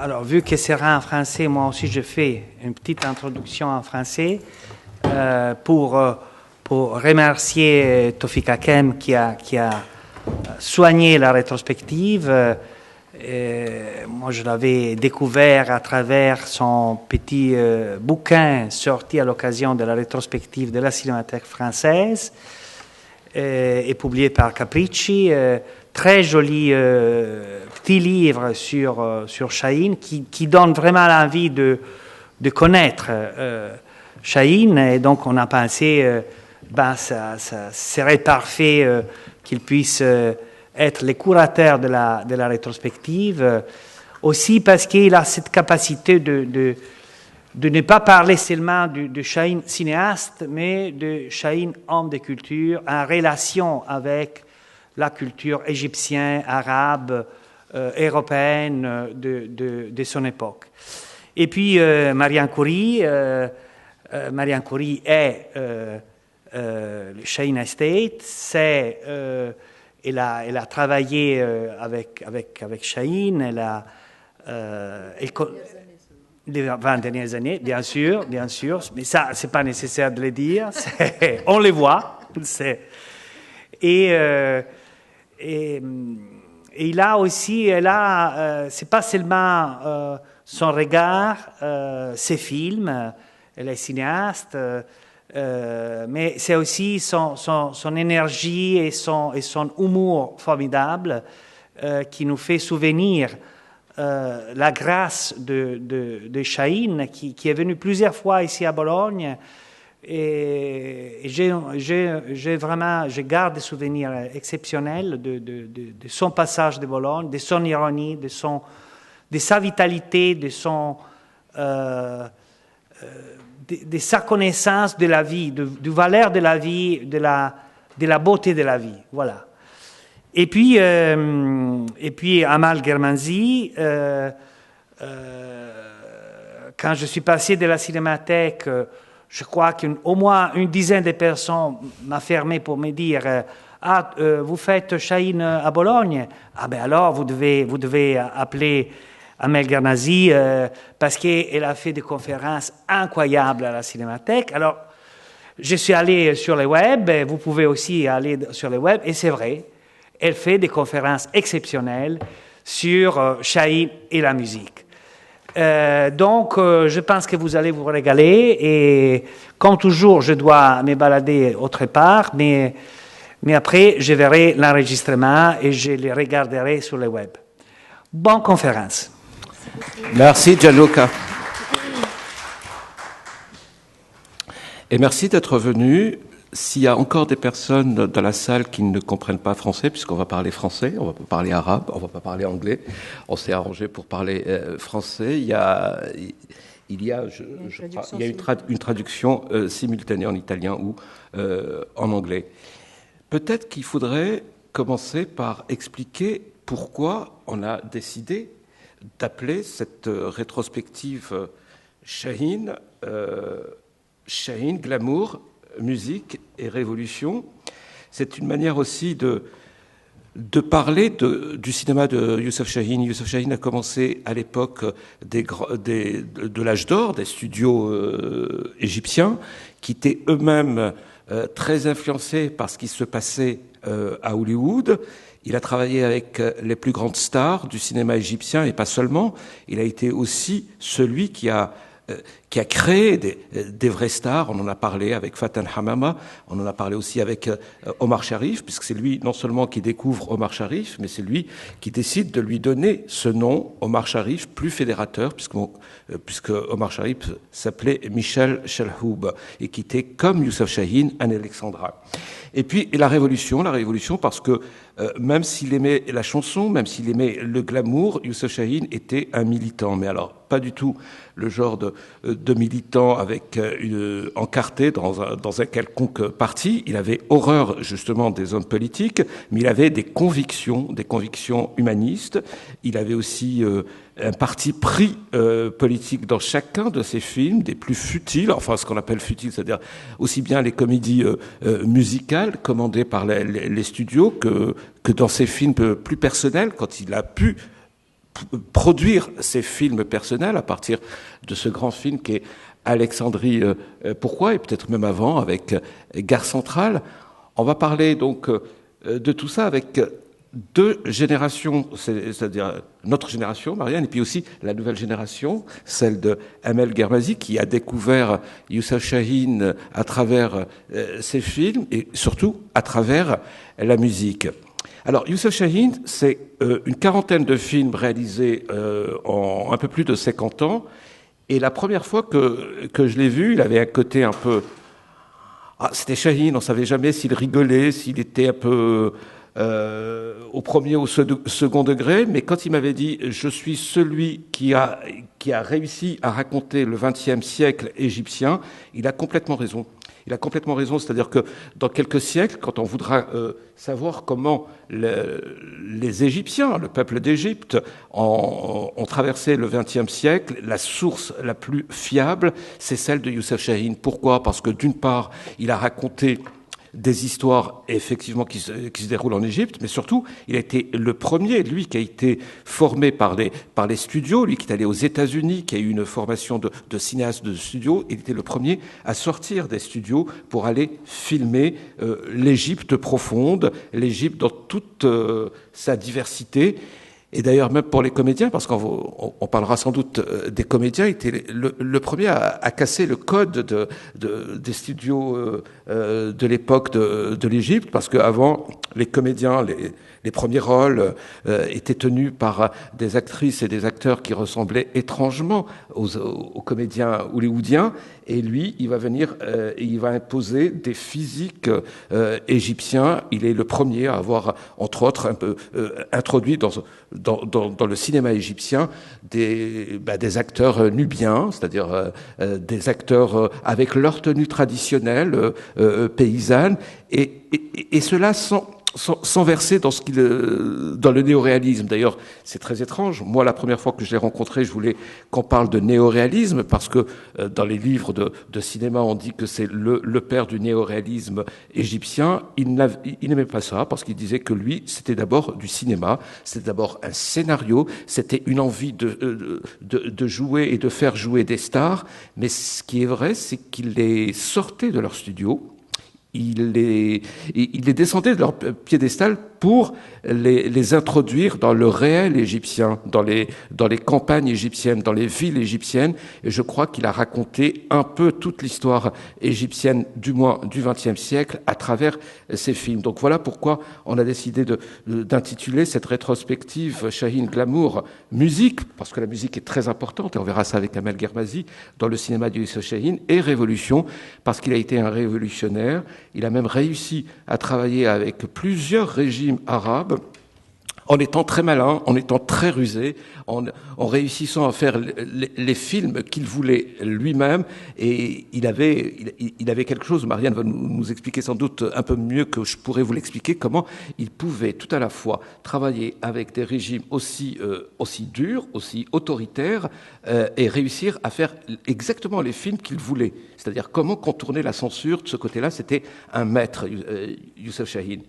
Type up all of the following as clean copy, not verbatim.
Alors, vu que c'est en français, moi aussi je fais une petite introduction en français pour remercier Tofik Hakem qui a soigné la rétrospective. Moi, je l'avais découvert à travers son petit bouquin sorti à l'occasion de la rétrospective de la Cinémathèque française et publié par Capricci. Très joli petit livre sur Chahine qui donne vraiment l'envie de connaître Chahine. Et donc, on a pensé, ça serait parfait qu'il puisse être le curateur de la rétrospective. Aussi parce qu'il a cette capacité de ne pas parler seulement de Chahine cinéaste, mais de Chahine homme de culture en relation avec la culture égyptienne, arabe, européenne de son époque. Et puis Marianne Khoury est le Chahine Estate, elle a travaillé avec Chahine, les 20 dernières années, bien sûr, mais ça, c'est pas nécessaire de le dire, on les voit. Et il a aussi, c'est pas seulement son regard, ses films, elle est cinéaste, mais c'est aussi son énergie et son humour formidable qui nous fait souvenir la grâce de Chahine qui est venu plusieurs fois ici à Bologne. Et je garde des souvenirs exceptionnels de son passage de Bologne, de son ironie, de sa vitalité, de sa connaissance de la vie, du valeur de la vie, de la beauté de la vie. Voilà. Et puis Amal Germanzi, quand je suis passé de la Cinémathèque, je crois qu'au moins une dizaine de personnes m'a fermé pour me dire vous faites Chahine à Bologne? Ah ben alors vous devez appeler Amel Germanzi parce qu'elle a fait des conférences incroyables à la Cinémathèque. Alors je suis allé sur le web, vous pouvez aussi aller sur le web, et c'est vrai, elle fait des conférences exceptionnelles sur Chahine et la musique. Donc, je pense que vous allez vous régaler, et comme toujours, je dois me balader autre part, mais après, je verrai l'enregistrement et je les regarderai sur le web. Bonne conférence. Merci Gianluca. Et merci d'être venu. S'il y a encore des personnes dans la salle qui ne comprennent pas français, puisqu'on va parler français, on va pas parler arabe, on va pas parler anglais, on s'est arrangé pour parler français. Il y a une traduction simultanée en italien ou en anglais. Peut-être qu'il faudrait commencer par expliquer pourquoi on a décidé d'appeler cette rétrospective Chahine, glamour, musique et révolution. C'est une manière aussi de parler du cinéma de Youssef Chahine. Youssef Chahine a commencé à l'époque de l'âge d'or des studios égyptiens qui étaient eux-mêmes très influencés par ce qui se passait à Hollywood. Il a travaillé avec les plus grandes stars du cinéma égyptien et pas seulement. Il a été aussi celui qui a créé des vraies stars. On en a parlé avec Faten Hamama, on en a parlé aussi avec Omar Sharif, puisque c'est lui non seulement qui découvre Omar Sharif, mais c'est lui qui décide de lui donner ce nom, Omar Sharif, plus fédérateur, puisque Omar Sharif s'appelait Michel Chelhoub, et qui était, comme Youssef Chahine, un Alexandrin. Et puis la révolution parce que même s'il aimait la chanson, même s'il aimait le glamour, Youssef Chahine était un militant. Mais alors, pas du tout le genre de militant encarté dans un quelconque parti. Il avait horreur justement des hommes politiques, mais il avait des convictions humanistes. Il avait aussi un parti pris politique dans chacun de ses films, des plus futiles, enfin ce qu'on appelle futiles, c'est-à-dire aussi bien les comédies musicales commandées par les studios que dans ses films plus personnels, quand il a pu produire ses films personnels à partir de ce grand film qui est Alexandrie, pourquoi, et peut-être même avant avec Gare Centrale. On va parler donc de tout ça avec deux générations, c'est-à-dire notre génération, Marianne, et puis aussi la nouvelle génération, celle de Amel Guermazi, qui a découvert Youssef Chahine à travers ses films et surtout à travers la musique. Alors, Youssef Chahine, c'est une quarantaine de films réalisés en un peu plus de 50 ans. Et la première fois que je l'ai vu, il avait un côté un peu... Ah, c'était Chahine, on savait jamais s'il rigolait, s'il était un peu au premier ou au second degré. Mais quand il m'avait dit « Je suis celui qui a réussi à raconter le XXe siècle égyptien », il a complètement raison. Il a complètement raison, c'est-à-dire que dans quelques siècles, quand on voudra savoir comment les Égyptiens, le peuple d'Égypte, ont traversé le XXe siècle, la source la plus fiable, c'est celle de Youssef Chahine. Pourquoi ? Parce que d'une part, il a raconté des histoires effectivement qui se déroulent en Égypte, mais surtout, il a été le premier, lui, qui a été formé par les studios, lui qui est allé aux États-Unis, qui a eu une formation de cinéaste de studio. Il était le premier à sortir des studios pour aller filmer l'Égypte profonde, l'Égypte dans toute sa diversité. Et d'ailleurs, même pour les comédiens, parce qu'on parlera sans doute des comédiens, il était le premier à casser le code des studios de l'époque de l'Égypte, parce qu'avant, les comédiens, les premiers rôles étaient tenus par des actrices et des acteurs qui ressemblaient étrangement aux comédiens hollywoodiens. Et lui, il va venir et il va imposer des physiques égyptiens. Il est le premier à avoir, entre autres, un peu introduit dans le cinéma égyptien des acteurs nubiens, c'est-à-dire des acteurs avec leur tenue traditionnelle paysanne, et cela sans verser dans le néoréalisme. D'ailleurs, c'est très étrange. Moi, la première fois que je l'ai rencontré, je voulais qu'on parle de néoréalisme, parce que dans les livres de cinéma, on dit que c'est le père du néoréalisme égyptien. Il n'aimait pas ça, parce qu'il disait que lui, c'était d'abord du cinéma, c'était d'abord un scénario, c'était une envie de jouer et de faire jouer des stars. Mais ce qui est vrai, c'est qu'il les sortait de leur studio, il les descendait de leur piédestal pour les introduire dans le réel égyptien, dans les campagnes égyptiennes, dans les villes égyptiennes. Et je crois qu'il a raconté un peu toute l'histoire égyptienne, du moins du XXe siècle, à travers ses films. Donc voilà pourquoi on a décidé d'intituler cette rétrospective Chahine Glamour musique, parce que la musique est très importante, et on verra ça avec Amel Guermazi dans le cinéma de Youssef Chahine, et Révolution, parce qu'il a été un révolutionnaire. Il a même réussi à travailler avec plusieurs régimes arabes, en étant très malin, en étant très rusé, en réussissant à faire les films qu'il voulait lui-même. Et il avait quelque chose, Marianne va nous expliquer sans doute un peu mieux que je pourrais vous l'expliquer, comment il pouvait tout à la fois travailler avec des régimes aussi durs, aussi autoritaires, et réussir à faire exactement les films qu'il voulait. C'est-à-dire comment contourner la censure. De ce côté-là, c'était un maître, Youssef Chahine.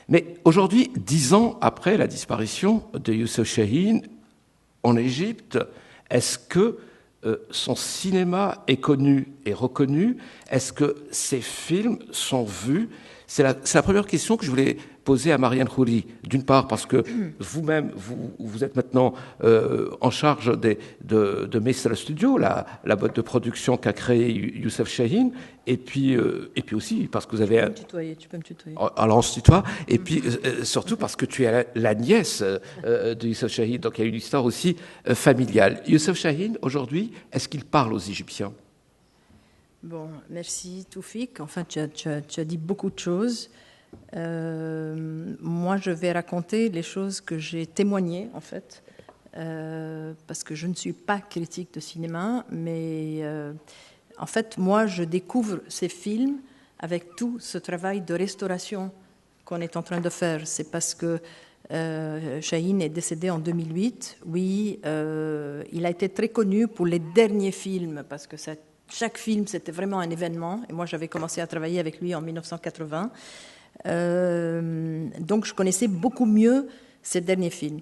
Mais aujourd'hui, 10 ans après la disparition de Youssef Chahine en Égypte, est-ce que son cinéma est connu et reconnu? Est-ce que ses films sont vus? C'est la première question que je voulais poser à Marianne Khoury. D'une part, parce que vous-même, vous êtes maintenant en charge de Messel Studio, la boîte de production qu'a créée Youssef Chahine, et puis aussi parce que vous avez... Tu peux me tutoyer. Alors on se tutoie, et puis surtout parce que tu es la nièce de Youssef Chahine, donc il y a une histoire aussi familiale. Youssef Chahine, aujourd'hui, est-ce qu'il parle aux Égyptiens? Bon, merci Toufik. Enfin, tu as dit beaucoup de choses. Moi, je vais raconter les choses que j'ai témoignées, en fait, parce que je ne suis pas critique de cinéma, mais en fait, moi, je découvre ces films avec tout ce travail de restauration qu'on est en train de faire. C'est parce que Chahine est décédé en 2008. Oui, il a été très connu pour les derniers films, parce que chaque film, c'était vraiment un événement. Et moi, j'avais commencé à travailler avec lui en 1980. Donc, je connaissais beaucoup mieux ces derniers films.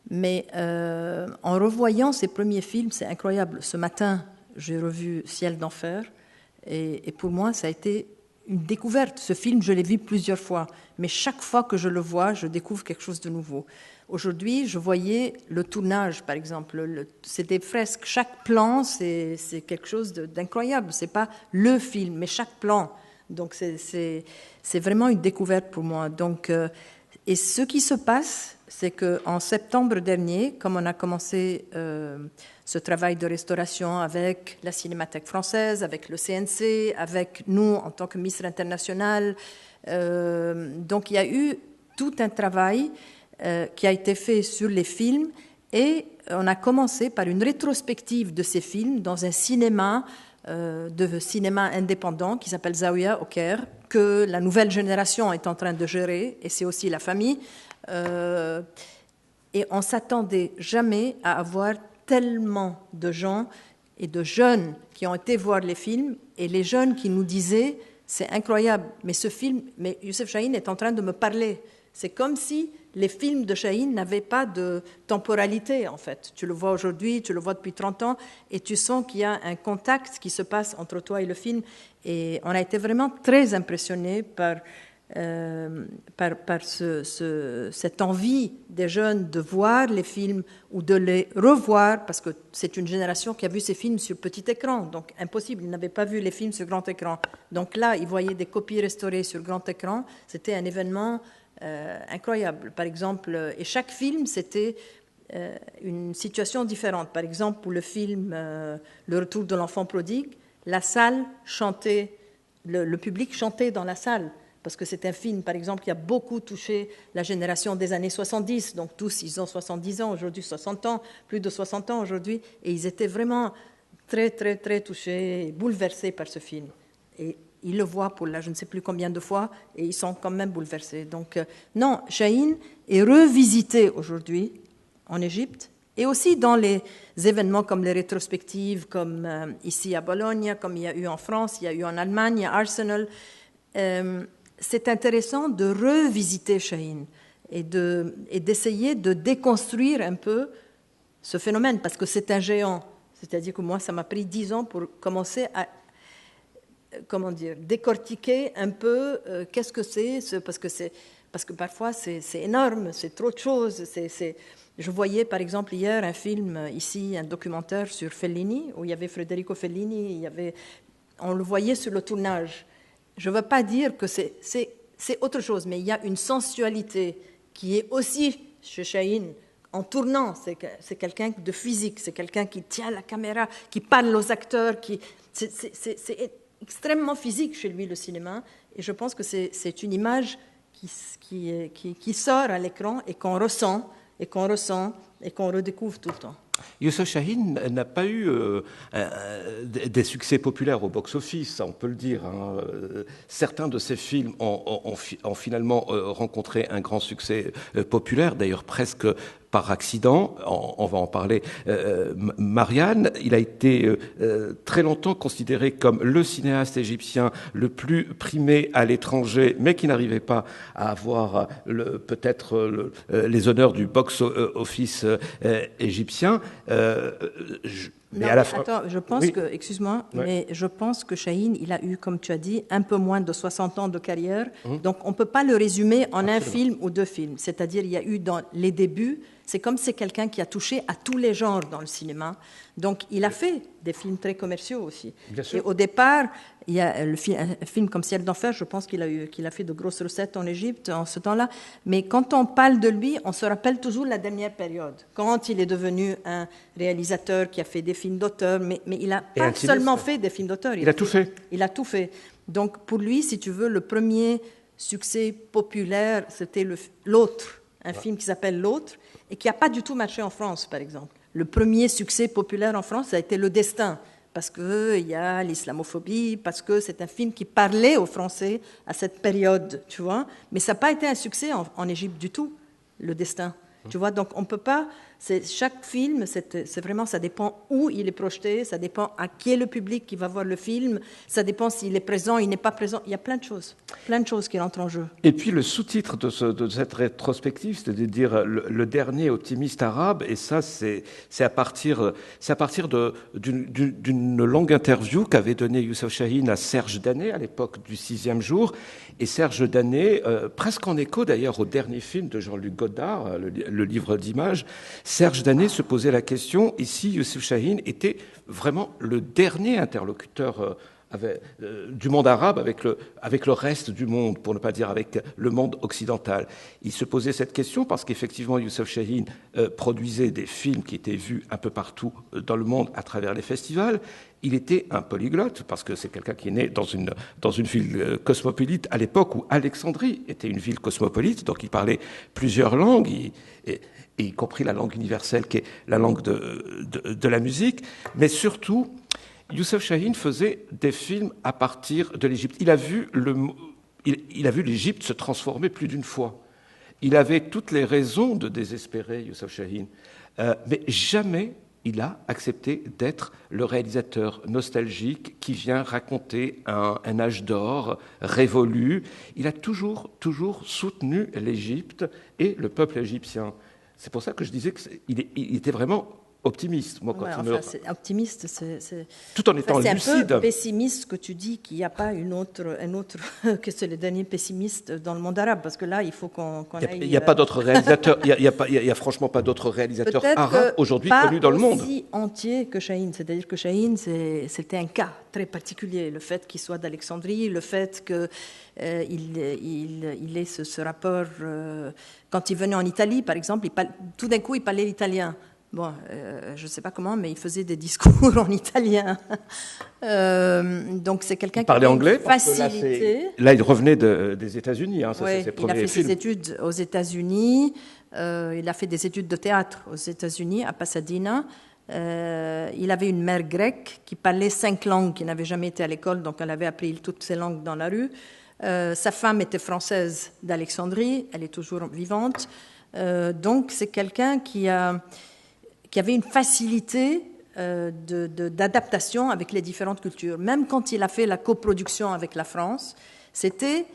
Mais en revoyant ses premiers films, c'est incroyable. Ce matin, j'ai revu Ciel d'enfer, et pour moi, ça a été une découverte. Ce film, je l'ai vu plusieurs fois, mais chaque fois que je le vois, je découvre quelque chose de nouveau. Aujourd'hui, je voyais le tournage, par exemple. C'est des fresques. Chaque plan, c'est quelque chose d'incroyable. C'est pas le film, mais chaque plan. Donc, c'est vraiment une découverte pour moi. Donc, et ce qui se passe, c'est qu'en septembre dernier, comme on a commencé ce travail de restauration avec la Cinémathèque française, avec le CNC, avec nous en tant que Miss International, donc il y a eu tout un travail qui a été fait sur les films, et on a commencé par une rétrospective de ces films dans un cinéma indépendant qui s'appelle Zawiya au Caire, que la nouvelle génération est en train de gérer, et c'est aussi la famille. Et on ne s'attendait jamais à avoir tellement de gens et de jeunes qui ont été voir les films, et les jeunes qui nous disaient « c'est incroyable, mais ce film, mais Youssef Chahine est en train de me parler ». C'est comme si les films de Chahine n'avaient pas de temporalité, en fait. Tu le vois aujourd'hui, tu le vois depuis 30 ans, et tu sens qu'il y a un contact qui se passe entre toi et le film. Et on a été vraiment très impressionnés par cette envie des jeunes de voir les films ou de les revoir, parce que c'est une génération qui a vu ces films sur petit écran, donc impossible, ils n'avaient pas vu les films sur grand écran. Donc là, ils voyaient des copies restaurées sur grand écran, c'était un événement incroyable. Par exemple, et chaque film, c'était une situation différente. Par exemple, pour le film Le Retour de l'enfant prodigue, la salle chantait, le public chantait dans la salle, parce que c'est un film, par exemple, qui a beaucoup touché la génération des années 70, donc tous, ils ont 70 ans aujourd'hui, 60 ans, plus de 60 ans aujourd'hui, et ils étaient vraiment très, très, très touchés, bouleversés par ce film. Et ils le voient pour là, je ne sais plus combien de fois, et ils sont quand même bouleversés. Donc, non, Chahine est revisité aujourd'hui en Égypte, et aussi dans les événements comme les rétrospectives, comme ici à Bologne, comme il y a eu en France, il y a eu en Allemagne, il y a Arsenal. C'est intéressant de revisiter Chahine et d'essayer de déconstruire un peu ce phénomène, parce que c'est un géant. C'est-à-dire que moi, ça m'a pris 10 ans pour commencer à décortiquer un peu qu'est-ce que c'est, parce que parfois c'est énorme, c'est trop de choses. Je voyais par exemple hier un film ici, un documentaire sur Fellini, où il y avait Federico Fellini, on le voyait sur le tournage. Je ne veux pas dire que c'est autre chose, mais il y a une sensualité qui est aussi chez Chahine. En tournant, c'est quelqu'un de physique, c'est quelqu'un qui tient la caméra, qui parle aux acteurs, c'est extrêmement physique chez lui, le cinéma, et je pense que c'est une image qui sort à l'écran et qu'on ressent, et qu'on redécouvre tout le temps. Youssef Chahine n'a pas eu des succès populaires au box-office, on peut le dire. Hein. Certains de ses films ont finalement rencontré un grand succès populaire, d'ailleurs presque par accident. On va en parler. Marianne, il a été très longtemps considéré comme le cinéaste égyptien le plus primé à l'étranger, mais qui n'arrivait pas à avoir peut-être les honneurs du box-office égyptien. Mais à la fin... Attends, je pense que, excuse-moi, mais je pense que Chahine, il a eu, comme tu as dit, un peu moins de 60 ans de carrière. Donc, on ne peut pas le résumer en un film ou deux films. C'est-à-dire, il y a eu dans les débuts, c'est comme c'est quelqu'un qui a touché à tous les genres dans le cinéma. Donc, il a fait des films très commerciaux aussi. Et au départ, il y a un film comme Ciel d'enfer, je pense qu'il a fait de grosses recettes en Égypte en ce temps-là. Mais quand on parle de lui, on se rappelle toujours la dernière période. Quand il est devenu un réalisateur qui a fait des films d'auteur, mais il n'a pas seulement fait des films d'auteur. Il a tout fait. Il a tout fait. Donc, pour lui, si tu veux, le premier succès populaire, c'était L'Autre, un film qui s'appelle L'Autre, et qui n'a pas du tout marché en France, par exemple. Le premier succès populaire en France, ça a été Le Destin, parce qu'il y a l'islamophobie, parce que c'est un film qui parlait aux Français à cette période, tu vois. Mais ça n'a pas été un succès en Égypte du tout, Le Destin. Tu vois, donc on ne peut pas Chaque film, c'est vraiment, ça dépend où il est projeté, ça dépend à qui est le public qui va voir le film, ça dépend s'il est présent, il n'est pas présent. Il y a plein de choses qui rentrent en jeu. Et puis le sous-titre de cette rétrospective, c'est de dire le dernier optimiste arabe, et ça, c'est à partir d'une longue interview qu'avait donnée Youssef Chahine à Serge Danet à l'époque du 6e jour. Et Serge Danet, presque en écho d'ailleurs au dernier film de Jean-Luc Godard, le livre d'images, Serge Danet se posait la question, et si Youssef Chahine était vraiment le dernier interlocuteur du monde arabe avec le reste du monde, pour ne pas dire avec le monde occidental. Il se posait cette question parce qu'effectivement Youssef Chahine produisait des films qui étaient vus un peu partout dans le monde à travers les festivals. Il était un polyglotte parce que c'est quelqu'un qui est né dans une ville cosmopolite à l'époque où Alexandrie était une ville cosmopolite, donc il parlait plusieurs langues, et y compris la langue universelle qui est la langue de la musique, mais surtout Youssef Chahine faisait des films à partir de l'Égypte. Il a vu l'Égypte se transformer plus d'une fois. Il avait toutes les raisons de désespérer, Youssef Chahine, mais jamais il a accepté d'être le réalisateur nostalgique qui vient raconter un âge d'or révolu. Il a toujours soutenu l'Égypte et le peuple égyptien. C'est pour ça que je disais qu'il était vraiment optimiste. Moi, quand c'est optimiste, c'est tout en étant lucide. C'est un peu pessimiste que tu dis qu'il n'y a pas un autre que c'est le dernier pessimiste dans le monde arabe, parce que là, il faut qu'on aille. Il n'y a pas d'autres réalisateurs. Il y a franchement pas d'autres réalisateurs arabes aujourd'hui connus dans le monde. Pas aussi entier que Chahine. C'est-à-dire que Chahine, c'était un cas très particulier. Le fait qu'il soit d'Alexandrie, le fait que il ait ce rapport. Quand il venait en Italie, par exemple, tout d'un coup, il parlait l'italien. Bon, je ne sais pas comment, mais il faisait des discours en italien. Donc c'est quelqu'un qui parlait anglais. Facilité. Là, il revenait des États-Unis. Hein, ouais, il a fait ses études aux États-Unis. Il a fait des études de théâtre aux États-Unis, à Pasadena. Il avait une mère grecque qui parlait 5 langues, qui n'avait jamais été à l'école, donc elle avait appris toutes ces langues dans la rue. Sa femme était française d'Alexandrie, elle est toujours vivante. Donc c'est quelqu'un qui avait une facilité d'adaptation avec les différentes cultures. Même quand il a fait la coproduction avec la France, c'était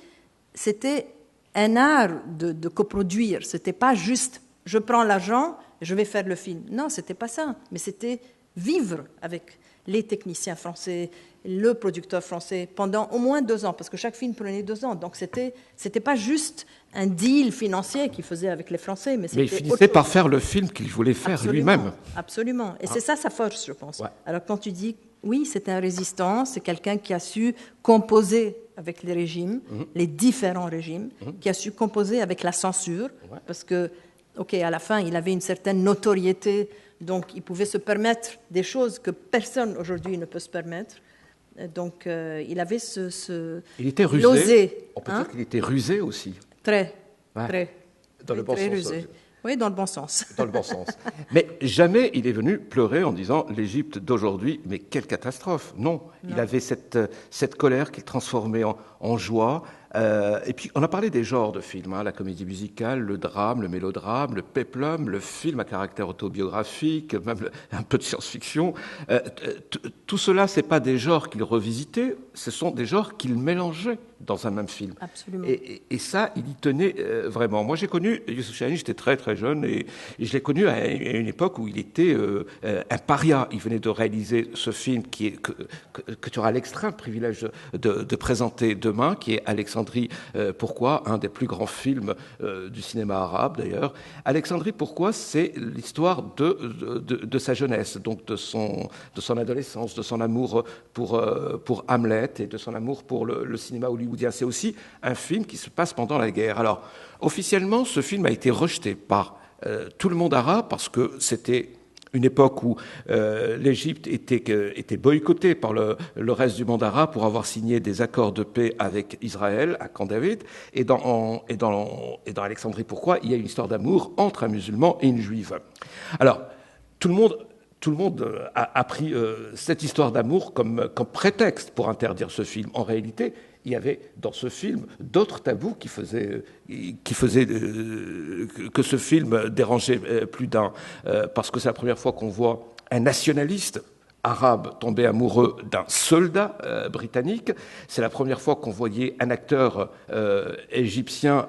un art de coproduire. C'était pas juste je prends l'argent, je vais faire le film. Non, c'était pas ça. Mais c'était vivre avec les techniciens français, le producteur français pendant au moins 2 ans, parce que chaque film prenait 2 ans. Donc c'était pas juste un deal financier qu'il faisait avec les Français, mais il finissait par faire le film qu'il voulait faire lui-même. Absolument. Et c'est ça sa force, je pense. Ouais. Alors quand tu dis oui, c'est un résistant, c'est quelqu'un qui a su composer avec les régimes, les différents régimes, qui a su composer avec la censure, parce que à la fin, il avait une certaine notoriété, donc il pouvait se permettre des choses que personne aujourd'hui ne peut se permettre. Donc il avait Il était rusé. L'osé. On peut dire qu'il était rusé aussi. Très. Dans le bon sens. Rusé. Oui, dans le bon sens. Dans le bon sens. Mais jamais il est venu pleurer en disant l'Égypte d'aujourd'hui, mais quelle catastrophe. Non. Il avait cette colère qu'il transformait en joie. Et puis, on a parlé des genres de films, la comédie musicale, le drame, le mélodrame, le péplum, le film à caractère autobiographique, même un peu de science-fiction. Tout cela, ce n'est pas des genres qu'il revisitait, ce sont des genres qu'il mélangeait dans un même film. Absolument. Et ça, il y tenait vraiment. Moi, j'ai connu Youssef Chahine, j'étais très très jeune, et je l'ai connu à une époque où il était un paria. Il venait de réaliser ce film que tu auras l'extrême privilège de présenter demain, qui est Alexandrie, pourquoi, un des plus grands films du cinéma arabe d'ailleurs. Alexandrie, pourquoi, c'est l'histoire de sa jeunesse, donc de son adolescence, de son amour pour Hamlet et de son amour pour le cinéma hollywoodien. C'est aussi un film qui se passe pendant la guerre. Alors, officiellement, ce film a été rejeté par tout le monde arabe parce que c'était une époque où l'Égypte était boycottée par le reste du monde arabe pour avoir signé des accords de paix avec Israël à Camp David. Et dans Alexandrie, pourquoi il y a une histoire d'amour entre un musulman et une juive. Alors, tout le monde a pris cette histoire d'amour comme prétexte pour interdire ce film. En réalité, il y avait dans ce film d'autres tabous qui faisaient que ce film dérangeait plus d'un. Parce que c'est la première fois qu'on voit un nationaliste arabe tomber amoureux d'un soldat britannique. C'est la première fois qu'on voyait un acteur égyptien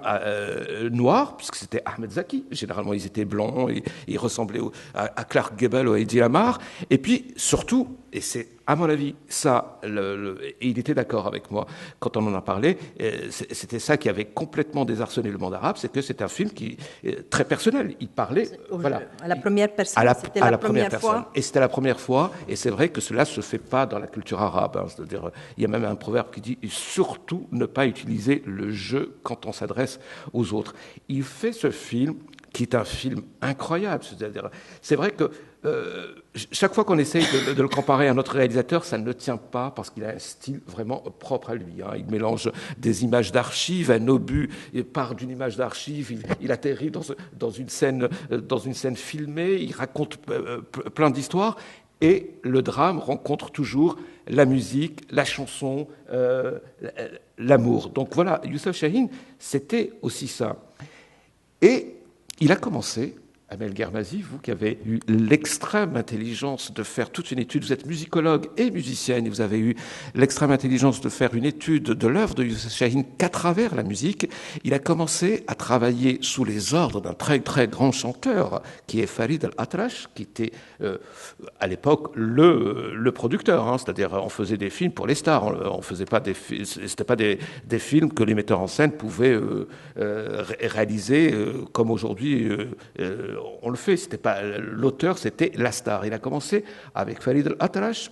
noir, puisque c'était Ahmed Zaki. Généralement, ils étaient blancs, et ils ressemblaient à Clark Gable ou à Eddie Lamar. Et puis, surtout, et c'est à mon avis, ça, et il était d'accord avec moi quand on en a parlé, c'était ça qui avait complètement désarçonné le monde arabe, c'est que c'est un film qui est très personnel. Il parlait à la première personne. C'était la première fois. Et c'était la première fois. Et c'est vrai que cela se fait pas dans la culture arabe. Hein. C'est-à-dire, il y a même un proverbe qui dit surtout ne pas utiliser le jeu quand on s'adresse aux autres. Il fait ce film qui est un film incroyable. C'est-à-dire, c'est vrai que chaque fois qu'on essaye de le comparer à un autre réalisateur, ça ne tient pas parce qu'il a un style vraiment propre à lui. Hein. Il mélange des images d'archives, un obus, il part d'une image d'archive, il atterrit dans une scène filmée, il raconte plein d'histoires. Et le drame rencontre toujours la musique, la chanson, l'amour. Donc voilà, Youssef Chahine, c'était aussi ça. Et il a commencé, Amel Guermazi, vous qui avez eu l'extrême intelligence de faire toute une étude, vous êtes musicologue et musicienne, et vous avez eu l'extrême intelligence de faire une étude de l'œuvre de Youssef Chahine qu'à travers la musique. Il a commencé à travailler sous les ordres d'un très très grand chanteur qui est Farid Al-Atrash, qui était à l'époque le producteur, hein, c'est-à-dire on faisait des films pour les stars, on faisait pas c'était pas des films que les metteurs en scène pouvaient réaliser comme aujourd'hui on le fait. C'était pas l'auteur, c'était la star. Il a commencé avec Farid Al-Atrash.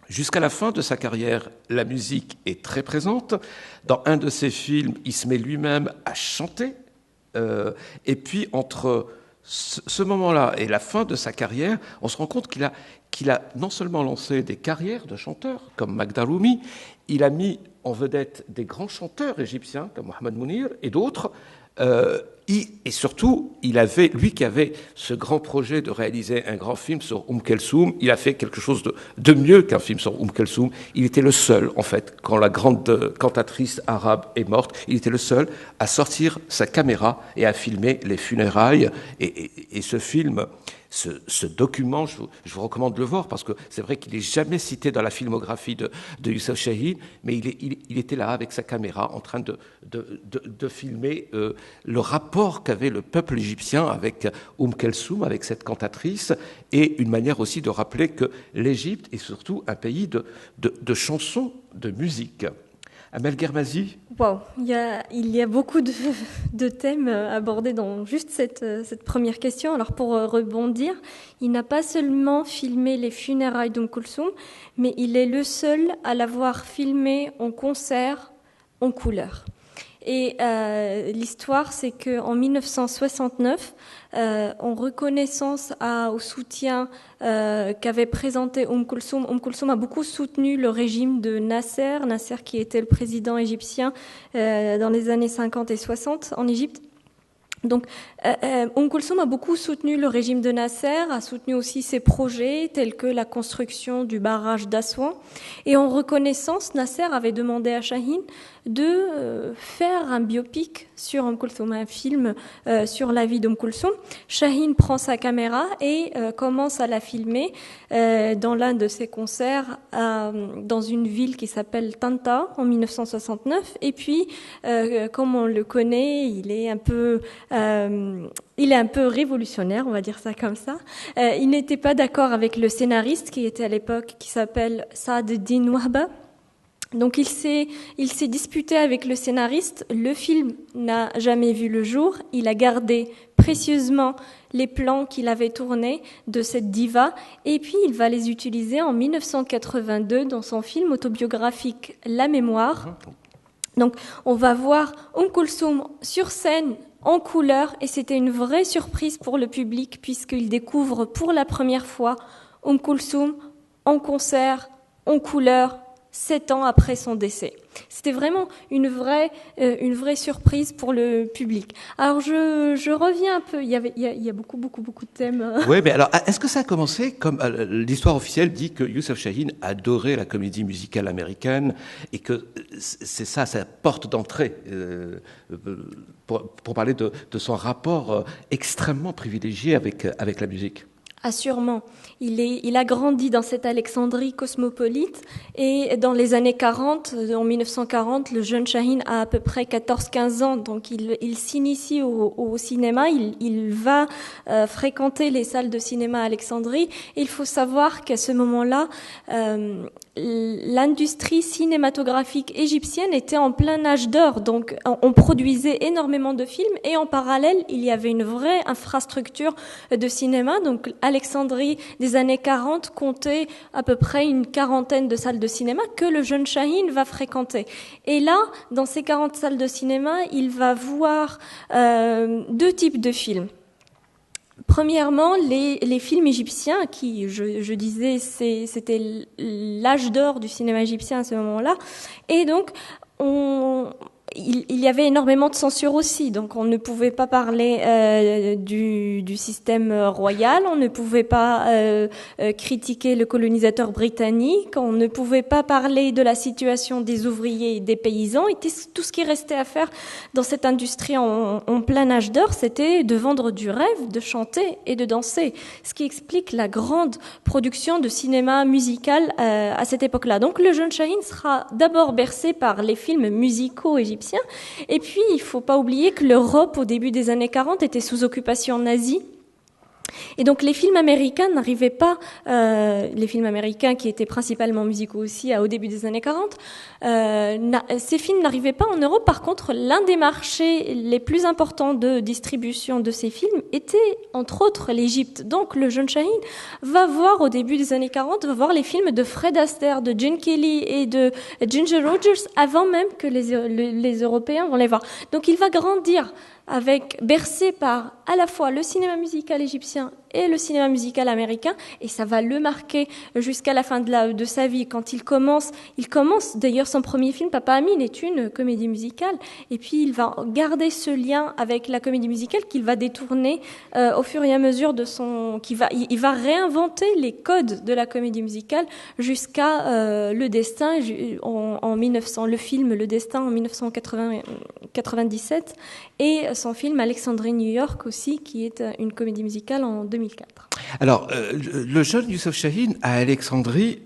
Jusqu'à la fin de sa carrière, la musique est très présente. Dans un de ses films, il se met lui-même à chanter. Et puis, entre ce moment-là et la fin de sa carrière, on se rend compte qu'il a non seulement lancé des carrières de chanteurs, comme Magda Roumi, il a mis en vedette des grands chanteurs égyptiens, comme Mohamed Mounir et d'autres. Et surtout, lui qui avait ce grand projet de réaliser un grand film sur Kelsoum, il a fait quelque chose de mieux qu'un film sur Kelsoum. Il était le seul, en fait, quand la grande cantatrice arabe est morte, il était le seul à sortir sa caméra et à filmer les funérailles. Et ce film, ce document, je vous recommande de le voir, parce que c'est vrai qu'il n'est jamais cité dans la filmographie de Youssef Chahine, mais il était là avec sa caméra en train de filmer le rapport qu'avait le peuple égyptien avec Kelsoum, avec cette cantatrice, et une manière aussi de rappeler que l'Égypte est surtout un pays de chansons, de musique. Amel Guermazi. Wow, il y a beaucoup de thèmes abordés dans juste cette première question. Alors pour rebondir, il n'a pas seulement filmé les funérailles Kelsoum, mais il est le seul à l'avoir filmé en concert en couleur. Et l'histoire, c'est qu'en 1969, en reconnaissance au soutien qu'avait présenté Kelsoum a beaucoup soutenu le régime de Nasser qui était le président égyptien dans les années 50 et 60 en Égypte. Donc, Kelsoum a beaucoup soutenu le régime de Nasser, a soutenu aussi ses projets tels que la construction du barrage d'Assouan. Et en reconnaissance, Nasser avait demandé à Chahine de faire un biopic sur Kelsoum, un film sur la vie Kelsoum. Chahine prend sa caméra et commence à la filmer dans l'un de ses concerts dans une ville qui s'appelle Tanta en 1969. Et puis, comme on le connaît, il est un peu révolutionnaire, on va dire ça comme ça. Il n'était pas d'accord avec le scénariste qui était à l'époque, qui s'appelle Saad Eddin Wahba. Donc il s'est disputé avec le scénariste. Le film n'a jamais vu le jour. Il a gardé précieusement les plans qu'il avait tournés de cette diva, et puis il va les utiliser en 1982 dans son film autobiographique La Mémoire. Donc on va voir Kelsoum sur scène en couleur, et c'était une vraie surprise pour le public puisqu'il découvre pour la première fois Kelsoum en concert, en couleur, 7 ans après son décès. C'était vraiment une vraie surprise pour le public. Alors je reviens un peu, il y a beaucoup de thèmes. Oui, mais alors est-ce que ça a commencé comme l'histoire officielle dit que Youssef Chahine adorait la comédie musicale américaine et que c'est ça sa porte d'entrée pour parler de son rapport extrêmement privilégié avec la musique? Assurément. Il a grandi dans cette Alexandrie cosmopolite et dans les années 40, en 1940, le jeune Chahine a à peu près 14-15 ans, donc il s'initie au cinéma, il va fréquenter les salles de cinéma à Alexandrie. Et il faut savoir qu'à ce moment-là, l'industrie cinématographique égyptienne était en plein âge d'or, donc on produisait énormément de films et en parallèle, il y avait une vraie infrastructure de cinéma. Donc Alexandrie des années 40 comptait à peu près une quarantaine de salles de cinéma que le jeune Chahine va fréquenter. Et là, dans ces 40 salles de cinéma, il va voir 2 types de films. Premièrement, les films égyptiens, qui, je disais, c'était l'âge d'or du cinéma égyptien à ce moment-là. Et donc, il y avait énormément de censure aussi, donc on ne pouvait pas parler du système royal, on ne pouvait pas critiquer le colonisateur britannique, on ne pouvait pas parler de la situation des ouvriers et des paysans. Et tout ce qui restait à faire dans cette industrie en plein âge d'or, c'était de vendre du rêve, de chanter et de danser, ce qui explique la grande production de cinéma musical à cette époque-là. Donc le jeune Chahine sera d'abord bercé par les films musicaux égyptiens. Et puis, il ne faut pas oublier que l'Europe, au début des années 40, était sous occupation nazie. Et donc les films américains n'arrivaient pas, les films américains qui étaient principalement musicaux aussi au début des années 40, ces films n'arrivaient pas en Europe. Par contre, l'un des marchés les plus importants de distribution de ces films était entre autres l'Égypte. Donc le jeune Chahine va voir au début des années 40, va voir les films de Fred Astaire, de Gene Kelly et de Ginger Rogers avant même que les Européens vont les voir. Donc il va grandir bercé par à la fois le cinéma musical égyptien et le cinéma musical américain, et ça va le marquer jusqu'à la fin de sa vie. Quand il commence d'ailleurs son premier film, Papa Amine, est une comédie musicale, et puis il va garder ce lien avec la comédie musicale qu'il va détourner au fur et à mesure il va réinventer les codes de la comédie musicale jusqu'à Le Destin en 1900, le film Le Destin en 1997, et son film Alexandrie New York aussi, qui est une comédie musicale en 2004. Alors, le jeune Youssef Chahine à Alexandrie,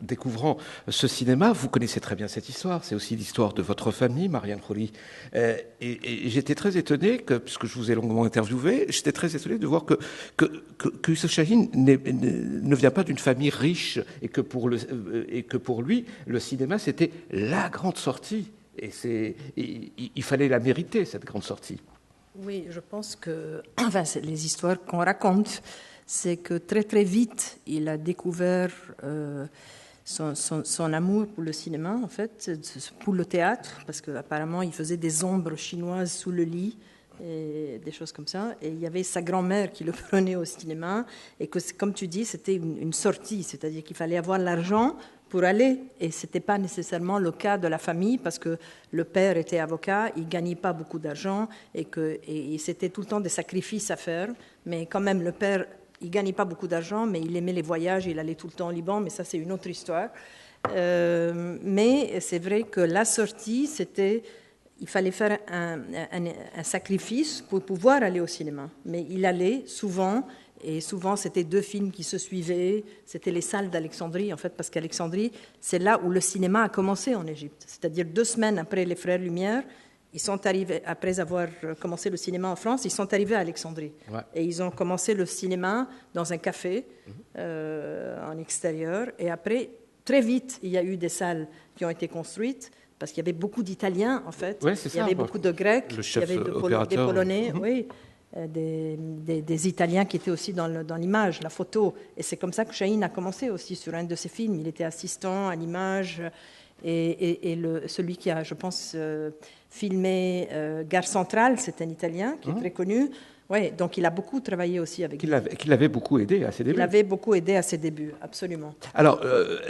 découvrant ce cinéma, vous connaissez très bien cette histoire, c'est aussi l'histoire de votre famille, Marianne Khoury. Et j'étais très étonné, puisque je vous ai longuement interviewé, j'étais très étonné de voir que Youssef Chahine ne vient pas d'une famille riche et que pour lui, le cinéma, c'était la grande sortie. Et il fallait la mériter, cette grande sortie. Oui, je pense que, c'est les histoires qu'on raconte, c'est que très très vite, il a découvert son amour pour le cinéma, en fait, pour le théâtre, parce qu'apparemment, il faisait des ombres chinoises sous le lit, et des choses comme ça. Et il y avait sa grand-mère qui le prenait au cinéma, et que, comme tu dis, c'était une sortie, c'est-à-dire qu'il fallait avoir l'argent pour aller, et ce n'était pas nécessairement le cas de la famille, parce que le père était avocat, il ne gagnait pas beaucoup d'argent, et c'était tout le temps des sacrifices à faire, mais quand même le père, il ne gagnait pas beaucoup d'argent, mais il aimait les voyages, il allait tout le temps au Liban, mais ça c'est une autre histoire. Mais c'est vrai que la sortie, il fallait faire un sacrifice pour pouvoir aller au cinéma, mais il allait souvent. Et souvent, c'était 2 films qui se suivaient. C'était les salles d'Alexandrie, en fait, parce qu'Alexandrie, c'est là où le cinéma a commencé en Égypte. C'est-à-dire 2 semaines après les Frères Lumière, ils sont arrivés, après avoir commencé le cinéma en France, ils sont arrivés à Alexandrie. Ouais. Et ils ont commencé le cinéma dans un café en extérieur. Et après, très vite, il y a eu des salles qui ont été construites, parce qu'il y avait beaucoup d'Italiens, en fait. Ouais, c'est ça, il y avait beaucoup de Grecs, il y avait des Polonais, oui. Des Italiens qui étaient aussi dans l'image, la photo. Et c'est comme ça que Chahine a commencé aussi sur un de ses films. Il était assistant à l'image. Et celui qui a, je pense, filmé Gare Centrale, c'est un Italien qui est très connu. Oui, donc il a beaucoup travaillé aussi avec... Qui l'avait beaucoup aidé à ses débuts. Il avait beaucoup aidé à ses débuts, absolument. Alors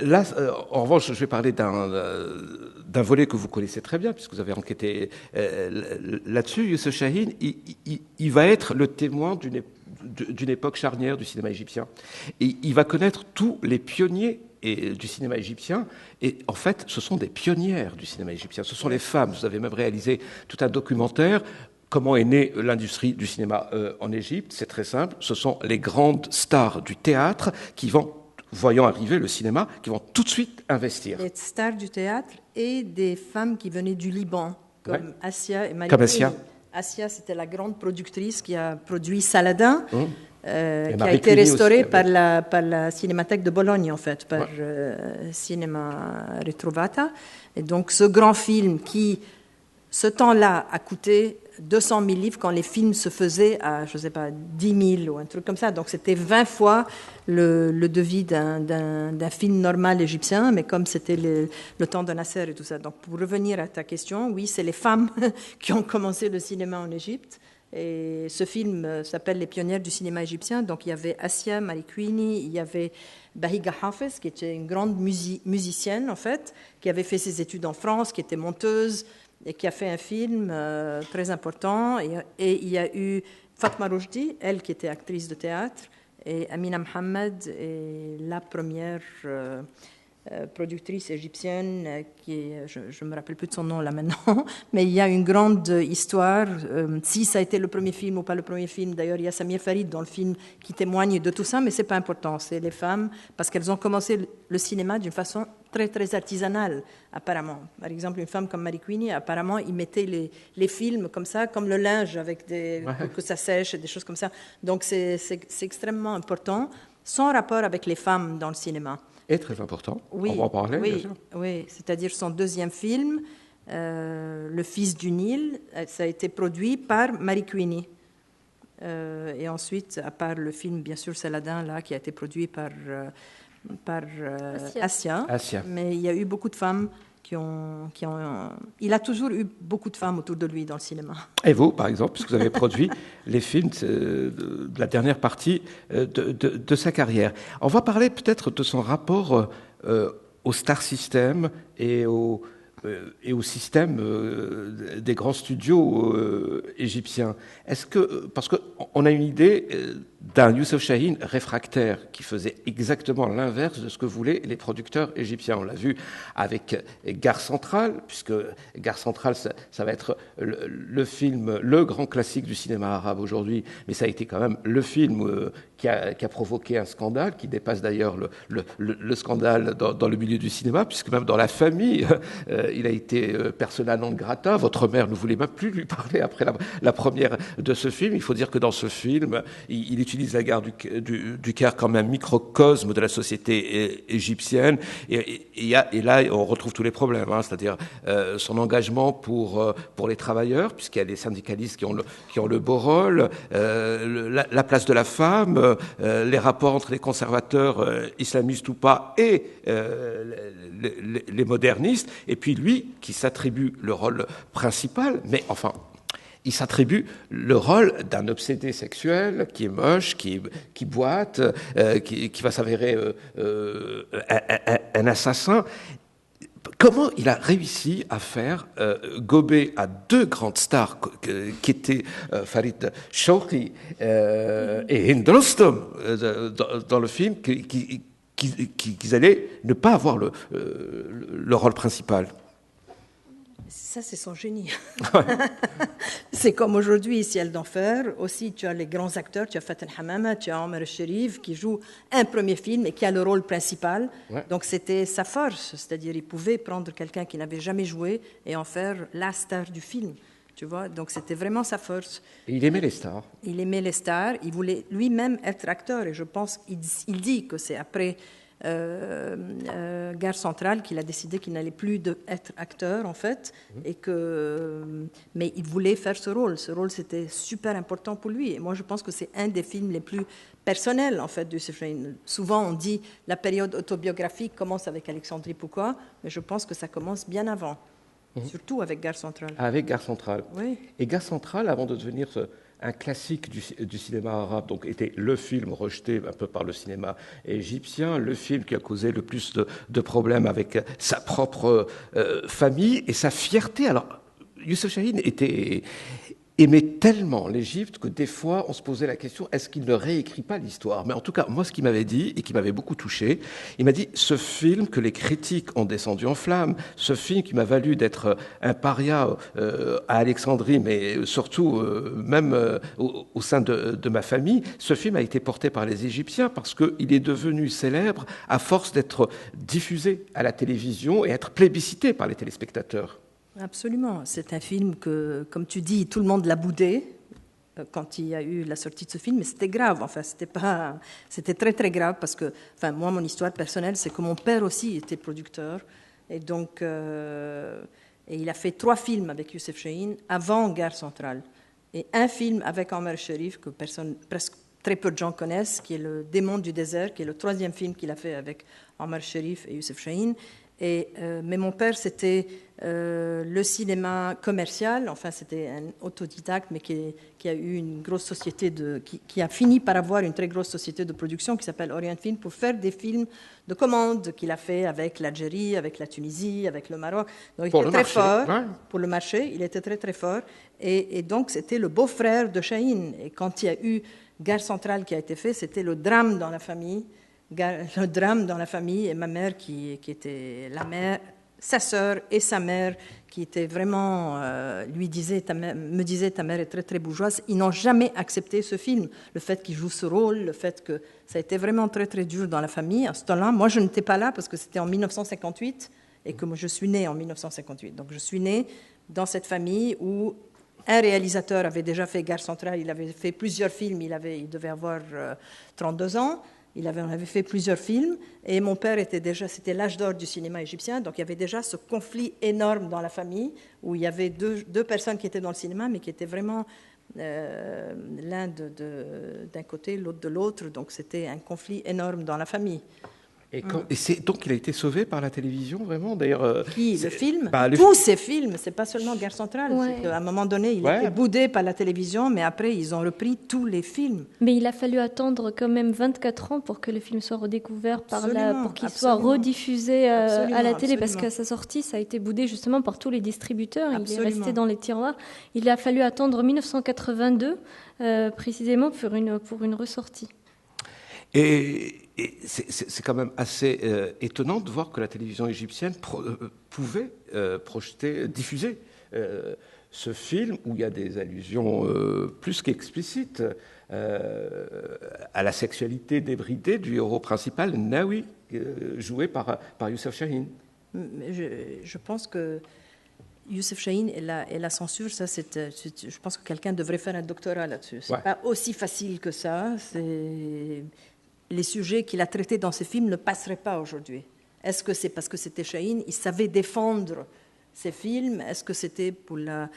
là, en revanche, je vais parler d'un volet que vous connaissez très bien, puisque vous avez enquêté là-dessus. Youssef Chahine, il va être le témoin d'une époque charnière du cinéma égyptien. Et il va connaître tous les pionniers du cinéma égyptien. Et en fait, ce sont des pionnières du cinéma égyptien. Ce sont les femmes. Vous avez même réalisé tout un documentaire. Comment est née l'industrie du cinéma en Égypte? C'est très simple. Ce sont les grandes stars du théâtre qui vont, voyant arriver le cinéma, qui vont tout de suite investir. Les stars du théâtre et des femmes qui venaient du Liban, comme Assia et Marie. Comme Assia. Assia, c'était la grande productrice qui a produit Saladin, qui a été Curie restauré aussi, par la Cinémathèque de Bologne, en fait, par Cinema Ritrovata. Et donc, ce grand film qui, ce temps-là, a coûté 200 000 livres quand les films se faisaient à, je ne sais pas, 10 000 ou un truc comme ça. Donc, c'était 20 fois le devis d'un film normal égyptien, mais comme c'était le temps de Nasser et tout ça. Donc, pour revenir à ta question, oui, c'est les femmes qui ont commencé le cinéma en Égypte. Et ce film s'appelle Les pionnières du cinéma égyptien. Donc, il y avait Assia Marikwini, il y avait Bahiga Hafez, qui était une grande musicienne, en fait, qui avait fait ses études en France, qui était monteuse, et qui a fait un film très important. Et il y a eu Fatma Roujdi, elle qui était actrice de théâtre, et Amina Mohamed est la première productrice égyptienne, je ne me rappelle plus de son nom là maintenant, mais il y a une grande histoire, si ça a été le premier film ou pas le premier film. D'ailleurs, il y a Samir Farid dans le film qui témoigne de tout ça, mais ce n'est pas important, c'est les femmes, parce qu'elles ont commencé le cinéma d'une façon très, très artisanale, apparemment. Par exemple, une femme comme Marikwini, apparemment, ils mettaient les films comme ça, comme le linge, avec pour que ça sèche, des choses comme ça. Donc, c'est extrêmement important, sans rapport avec les femmes dans le cinéma. Et très important, oui, on va en parler, oui, bien sûr. Oui, c'est-à-dire son deuxième film, Le Fils du Nil, ça a été produit par Marikwini. Et ensuite, à part le film, bien sûr, Saladin, là, qui a été produit par Assia. Mais il y a eu beaucoup de femmes qui ont... Il a toujours eu beaucoup de femmes autour de lui dans le cinéma. Et vous, par exemple, puisque vous avez produit les films de la dernière partie de sa carrière. On va parler peut-être de son rapport au star system et au système des grands studios égyptiens. Parce qu'on a une idée d'un Youssef Chahine réfractaire qui faisait exactement l'inverse de ce que voulaient les producteurs égyptiens. On l'a vu avec Gare Centrale, puisque Gare Centrale, ça va être le film, le grand classique du cinéma arabe aujourd'hui, mais ça a été quand même le film qui a provoqué un scandale, qui dépasse d'ailleurs le scandale dans le milieu du cinéma, puisque même dans la famille, il a été persona non grata. Votre mère ne voulait même plus lui parler après la première de ce film. Il faut dire que dans ce film, il utilise la gare du Caire comme un microcosme de la société égyptienne. Et là, on retrouve tous les problèmes, c'est-à-dire son engagement pour les travailleurs, puisqu'il y a des syndicalistes qui ont le beau rôle, la place de la femme, les rapports entre les conservateurs islamistes ou pas et les modernistes, et puis lui qui s'attribue le rôle principal, mais enfin, il s'attribue le rôle d'un obsédé sexuel qui est moche, qui boite, qui va s'avérer un assassin. Comment il a réussi à faire gober à deux grandes stars qui étaient Farid Shawqi et Hind Rostom dans le film qu'ils allaient ne pas avoir le rôle principal? Ça, c'est son génie. C'est comme aujourd'hui, Ciel d'enfer. Aussi, tu as les grands acteurs, tu as Faten Hamama, tu as Omar El-Sherif, qui joue un premier film et qui a le rôle principal. Ouais. Donc, c'était sa force. C'est-à-dire, il pouvait prendre quelqu'un qui n'avait jamais joué et en faire la star du film. Tu vois, donc c'était vraiment sa force. Et il aimait les stars. Il aimait les stars. Il voulait lui-même être acteur. Et je pense qu'il dit que c'est après Gare Centrale qu'il a décidé qu'il n'allait plus être acteur, en fait. Mais il voulait faire ce rôle. Ce rôle, c'était super important pour lui. Et moi, je pense que c'est un des films les plus personnels, en fait, de Youssef Chahine. Souvent, on dit la période autobiographique commence avec Alexandrie Pourquoi, mais je pense que ça commence bien avant. Surtout avec Gare Centrale. Avec Gare Centrale. Oui. Et Gare Centrale, avant de devenir un classique du cinéma arabe, donc était le film rejeté un peu par le cinéma égyptien, le film qui a causé le plus de problèmes avec sa propre famille et sa fierté. Alors, Youssef Chahine aimait tellement l'Égypte que des fois, on se posait la question, est-ce qu'il ne réécrit pas l'histoire? Mais en tout cas, moi, ce qu'il m'avait dit, et qui m'avait beaucoup touché, il m'a dit, ce film que les critiques ont descendu en flammes, ce film qui m'a valu d'être un paria à Alexandrie, mais surtout même au sein de ma famille, ce film a été porté par les Égyptiens parce qu'il est devenu célèbre à force d'être diffusé à la télévision et être plébiscité par les téléspectateurs. Absolument. C'est un film que, comme tu dis, tout le monde l'a boudé quand il y a eu la sortie de ce film, mais c'était grave. Enfin, c'était très très grave parce que, enfin, moi, mon histoire personnelle, c'est que mon père aussi était producteur, et donc, et il a fait 3 films avec Youssef Chahine avant Gare Centrale, et un film avec Omar Sharif que presque très peu de gens connaissent, qui est Le Démon du désert, qui est le 3e film qu'il a fait avec Omar Sharif et Youssef Chahine. Mais mon père, c'était le cinéma commercial, enfin c'était un autodidacte, mais qui a eu une grosse société, qui a fini par avoir une très grosse société de production qui s'appelle Orient Film, pour faire des films de commande qu'il a fait avec l'Algérie, avec la Tunisie, avec le Maroc. Donc il était très fort pour le marché, il était très très fort. Et donc c'était le beau-frère de Chahine. Et quand il y a eu Gare Centrale qui a été fait, c'était le drame dans la famille. Le drame dans la famille, et ma mère qui était la mère, sa sœur et sa mère qui étaient vraiment me disait ta mère est très très bourgeoise. Ils n'ont jamais accepté ce film, le fait qu'il joue ce rôle, le fait que ça a été vraiment très très dur dans la famille à ce temps-là. Moi je n'étais pas là parce que c'était en 1958 et que moi je suis née en 1958, donc je suis née dans cette famille où un réalisateur avait déjà fait Gare Centrale, il avait fait plusieurs films, il devait avoir 32 ans. On avait fait plusieurs films et mon père c'était l'âge d'or du cinéma égyptien, donc il y avait déjà ce conflit énorme dans la famille où il y avait deux personnes qui étaient dans le cinéma mais qui étaient vraiment l'un d'un côté, l'autre de l'autre, donc c'était un conflit énorme dans la famille. Et donc il a été sauvé par la télévision, vraiment, d'ailleurs. Le film, tous ces films, c'est pas seulement Gare Centrale. Ouais. À un moment donné, il était boudé par la télévision, mais après ils ont repris tous les films. Mais il a fallu attendre quand même 24 ans pour que le film soit redécouvert pour qu'il soit rediffusé à la télé, parce qu'à sa sortie, ça a été boudé justement par tous les distributeurs. Il est resté dans les tiroirs. Il a fallu attendre 1982 précisément pour une ressortie. Et c'est quand même assez étonnant de voir que la télévision égyptienne pouvait diffuser ce film où il y a des allusions plus qu'explicites à la sexualité débridée du héros principal, Naoui, joué par Youssef Chahine. Je pense que Youssef Chahine et la censure, ça, je pense que quelqu'un devrait faire un doctorat là-dessus. C'est pas aussi facile que ça. Les sujets qu'il a traités dans ces films ne passeraient pas aujourd'hui. Est-ce que c'est parce que c'était Chahine, il savait défendre ses films? Est-ce que c'était pour la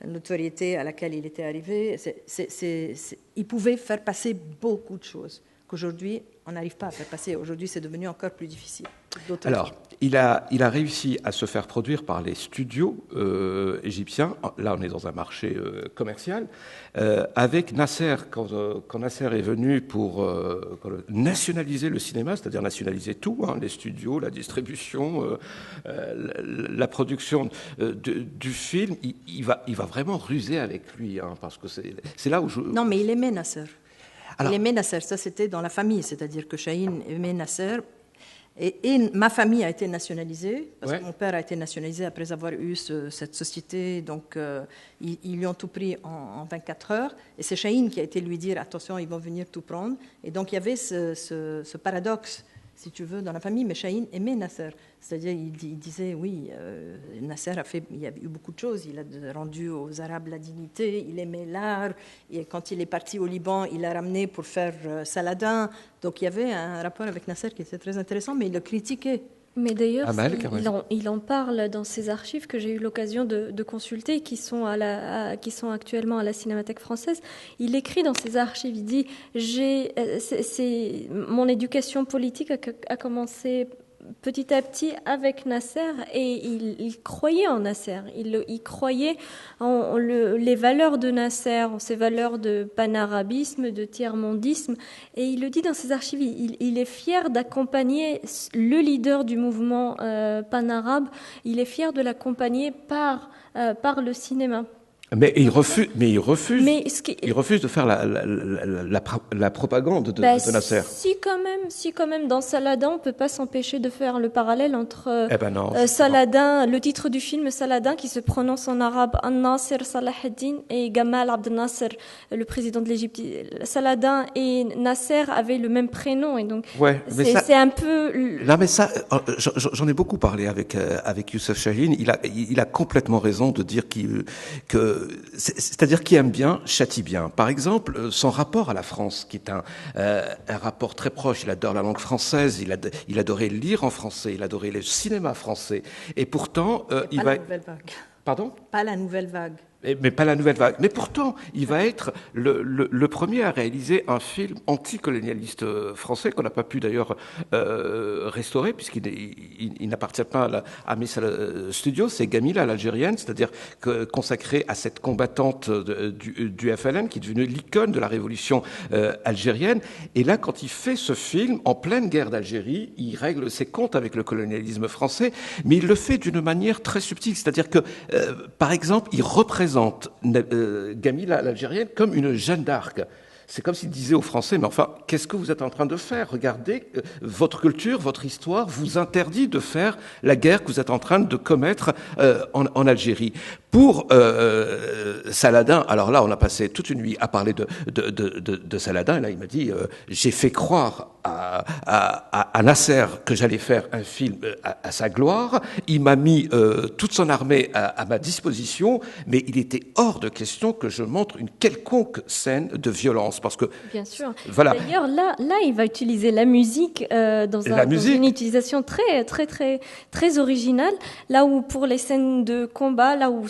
notoriété à laquelle il était arrivé? Il pouvait faire passer beaucoup de choses qu'aujourd'hui, on n'arrive pas à faire passer. Aujourd'hui, c'est devenu encore plus difficile. Alors, il a réussi à se faire produire par les studios égyptiens. Là, on est dans un marché commercial. Avec Nasser, quand Nasser est venu pour nationaliser le cinéma, c'est-à-dire nationaliser tout, les studios, la distribution, la production du film, il va vraiment ruser avec lui, parce que c'est là où je... Non, mais il aimait Nasser. Il aimait Nasser, ça c'était dans la famille, c'est-à-dire que Chahine aimait Nasser. Et ma famille a été nationalisée, parce que mon père a été nationalisé après avoir eu cette société, donc ils lui ont tout pris en 24 heures, et c'est Chahine qui a été lui dire « attention, ils vont venir tout prendre ». Et donc il y avait ce paradoxe, si tu veux, dans la famille, mais Chahine aimait Nasser. C'est-à-dire, il disait, oui, Nasser il y a eu beaucoup de choses. Il a rendu aux Arabes la dignité, il aimait l'art. Et quand il est parti au Liban, il l'a ramené pour faire Saladin. Donc, il y avait un rapport avec Nasser qui était très intéressant, mais il le critiquait. Mais d'ailleurs, il en parle dans ses archives que j'ai eu l'occasion de consulter, qui sont actuellement à la Cinémathèque française. Il écrit dans ses archives, il dit mon éducation politique a commencé petit à petit avec Nasser et il croyait en Nasser. Il croyait en les valeurs de Nasser, en ses valeurs de panarabisme, de tiers-mondisme. Et il le dit dans ses archives, il est fier d'accompagner le leader du mouvement panarabe. Il est fier de l'accompagner par le cinéma. Mais il refuse de faire la propagande de Nasser. Si quand même, dans Saladin, on peut pas s'empêcher de faire le parallèle entre Saladin, le titre du film Saladin, qui se prononce en arabe An-Nasir Salah ad-Din, et Gamal Abdel Nasser, le président de l'Égypte. Saladin et Nasser avaient le même prénom, et donc c'est un peu. Là, mais ça, j'en ai beaucoup parlé avec Youssef Chahine. Il a complètement raison de dire c'est-à-dire qu'il aime bien, châtie bien. Par exemple, son rapport à la France, qui est un rapport très proche. Il adore la langue française, il adorait lire en français, il adorait le cinéma français. Et pourtant, il va... La nouvelle vague. Pardon ? Pas la nouvelle vague. Mais pas la nouvelle vague. Mais pourtant, il va être le premier à réaliser un film anticolonialiste français qu'on n'a pas pu d'ailleurs restaurer puisqu'il n'appartient pas à Messal Studios. C'est Gamila, l'Algérienne, c'est-à-dire consacrée à cette combattante du FLN qui est devenue l'icône de la révolution algérienne. Et là, quand il fait ce film en pleine guerre d'Algérie, il règle ses comptes avec le colonialisme français, mais il le fait d'une manière très subtile. C'est-à-dire que, par exemple, il représente Gamila, l'Algérienne, comme une Jeanne d'Arc. C'est comme s'il disait aux Français, mais enfin, qu'est-ce que vous êtes en train de faire ? Regardez, votre culture, votre histoire vous interdit de faire la guerre que vous êtes en train de commettre en Algérie. Pour Saladin, alors là, on a passé toute une nuit à parler de Saladin, et là, il m'a dit, j'ai fait croire à Nasser que j'allais faire un film à sa gloire. Il m'a mis toute son armée à ma disposition, mais il était hors de question que je montre une quelconque scène de violence. Parce que, bien sûr. Voilà. D'ailleurs, là, il va utiliser la musique dans une utilisation très, très, très, très originale. Là où pour les scènes de combat, là où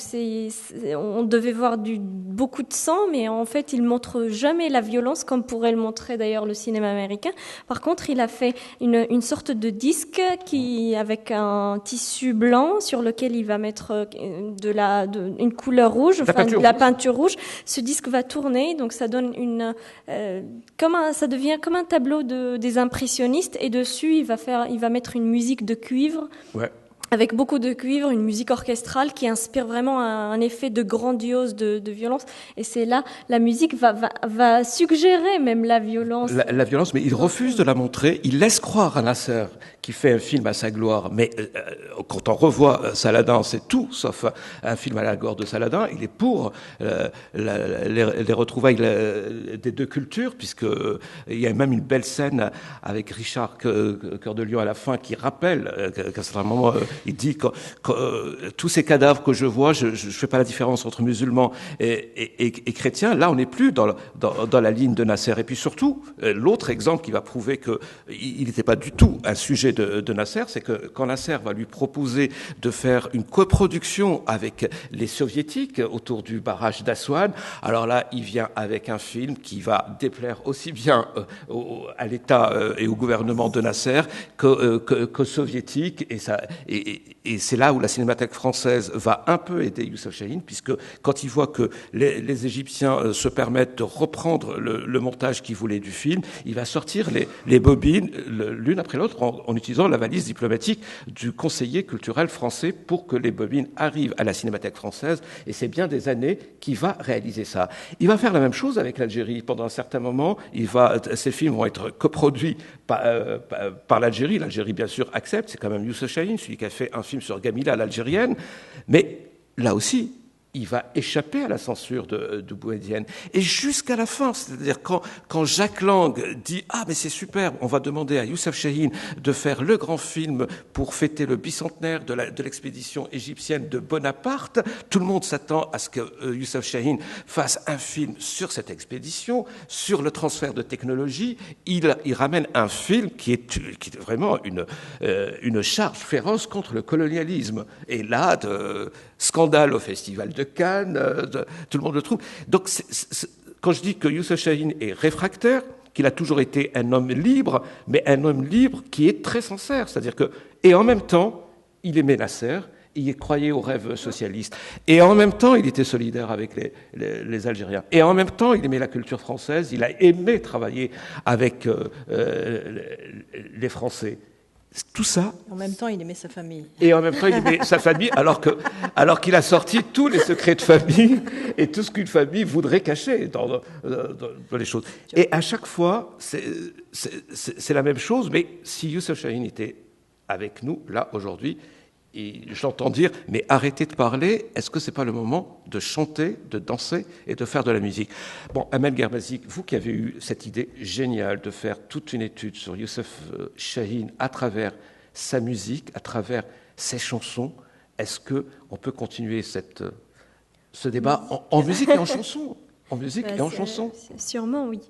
on devait voir beaucoup de sang, mais en fait, il montre jamais la violence comme pourrait le montrer d'ailleurs le cinéma américain. Par contre, il a fait une sorte de disque avec un tissu blanc sur lequel il va mettre une couleur rouge, la peinture rouge. Ce disque va tourner, donc ça donne ça devient comme un tableau des impressionnistes, et dessus il va mettre une musique de cuivre. Ouais. Avec beaucoup de cuivre, une musique orchestrale qui inspire vraiment un effet de grandiose, de violence. Et c'est là, la musique va suggérer même la violence. La violence, mais il refuse de la montrer. Il laisse croire à Nasser qui fait un film à sa gloire. Mais quand on revoit Saladin, c'est tout sauf un film à la gloire de Saladin. Il est pour les retrouvailles des deux cultures, puisque il y a même une belle scène avec Richard Cœur de Lion à la fin qui rappelle qu'à un certain moment, il dit que tous ces cadavres que je vois, je fais pas la différence entre musulmans et chrétiens. Là, on n'est plus dans la ligne de Nasser. Et puis surtout, l'autre exemple qui va prouver qu'il n'était pas du tout un sujet de Nasser, c'est que quand Nasser va lui proposer de faire une coproduction avec les soviétiques autour du barrage d'Aswan, alors là, il vient avec un film qui va déplaire aussi bien à l'État et au gouvernement de Nasser qu'aux soviétiques, et c'est là où la Cinémathèque française va un peu aider Youssef Chahine, puisque quand il voit que les Égyptiens se permettent de reprendre le montage qu'ils voulaient du film, il va sortir les bobines l'une après l'autre en utilisant la valise diplomatique du conseiller culturel français pour que les bobines arrivent à la Cinémathèque française, et c'est bien des années qu'il va réaliser ça. Il va faire la même chose avec l'Algérie. Pendant un certain moment, ces films vont être coproduits par l'Algérie. L'Algérie, bien sûr, accepte. C'est quand même Youssef Chahine, celui qui a fait un film sur Gamila, l'Algérienne. Mais là aussi, il va échapper à la censure de Boumedienne. Et jusqu'à la fin, c'est-à-dire quand Jacques Lang dit « Ah, mais c'est superbe, on va demander à Youssef Chahine de faire le grand film pour fêter le bicentenaire de l'expédition égyptienne de Bonaparte », tout le monde s'attend à ce que Youssef Chahine fasse un film sur cette expédition, sur le transfert de technologie. Il ramène un film qui est vraiment une charge féroce contre le colonialisme. Et là, scandale au Festival de Cannes, tout le monde le trouve. Donc, quand je dis que Youssef Chahine est réfractaire, qu'il a toujours été un homme libre, mais un homme libre qui est très sincère. C'est-à-dire que, et en même temps, il aimait Nasser, il croyait aux rêves socialistes. Et en même temps, il était solidaire avec les Algériens. Et en même temps, il aimait la culture française, il a aimé travailler avec les Français. Tout ça. En même temps, il aimait sa famille. Et en même temps, il aimait sa famille, alors qu'il a sorti tous les secrets de famille et tout ce qu'une famille voudrait cacher dans les choses. Et à chaque fois, c'est la même chose, mais si Youssef Chahine était avec nous, là, aujourd'hui, et j'entends dire, mais arrêtez de parler, est-ce que ce n'est pas le moment de chanter, de danser et de faire de la musique? Bon, Amel Germazik, vous qui avez eu cette idée géniale de faire toute une étude sur Youssef Chahine à travers sa musique, à travers ses chansons, est-ce qu'on peut continuer ce débat en musique et en chanson? En musique et en chanson? Sûrement, oui.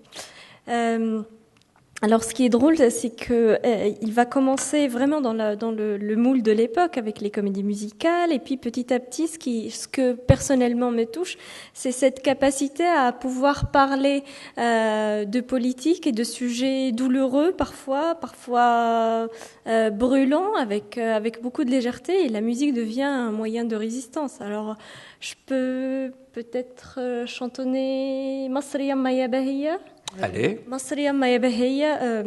Alors, ce qui est drôle, c'est que il va commencer vraiment dans le moule de l'époque avec les comédies musicales, et puis petit à petit, ce que personnellement me touche, c'est cette capacité à pouvoir parler de politique et de sujets douloureux, parfois brûlants, avec beaucoup de légèreté, et la musique devient un moyen de résistance. Alors, je peux peut-être chantonner Masriya Maya Bahia. Allez. Masriya Maya Bahia,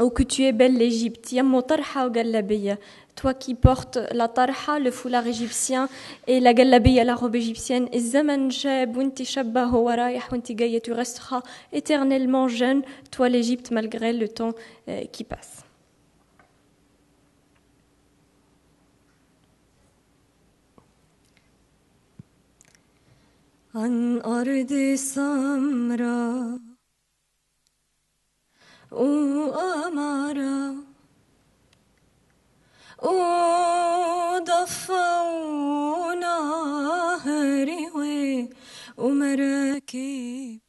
ou que tu es belle l'Égypte, Yammo Tarha ou Gallabiya. Toi qui portes la tarha, le foulard égyptien, et la gallabiya, la robe égyptienne, et zaman jab, winti shabba warayah, winti gaya, tu resteras éternellement jeune, toi l'Égypte, malgré le temps qui passe. عن أرض سمراء وأمارة وضفة ونهر ومراكب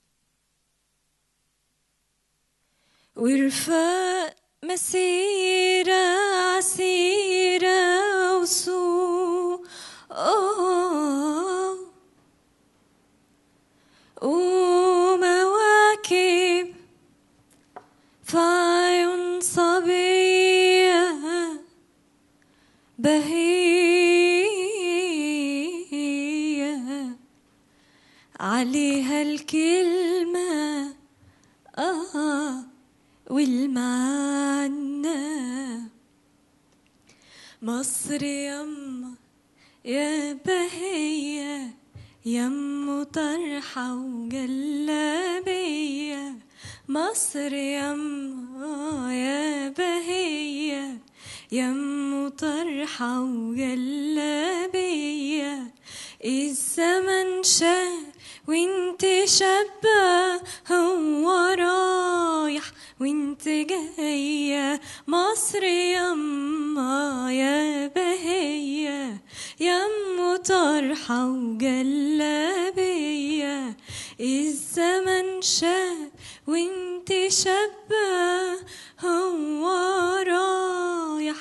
ورفاق مسيرة عسيرة وسوق ومواكب فعيون صبية بهية عليها الكلمة والمعنى مصر يما يا بهية يم طرحة وجلابية مصر يما يا بهية يم طرحة وجلابية الزمن شاب وانت شابة هو رايح وانت جاية مصر يما يا بهية يم طرحة وجلابية الزمن شاب وانت شابة هو رايح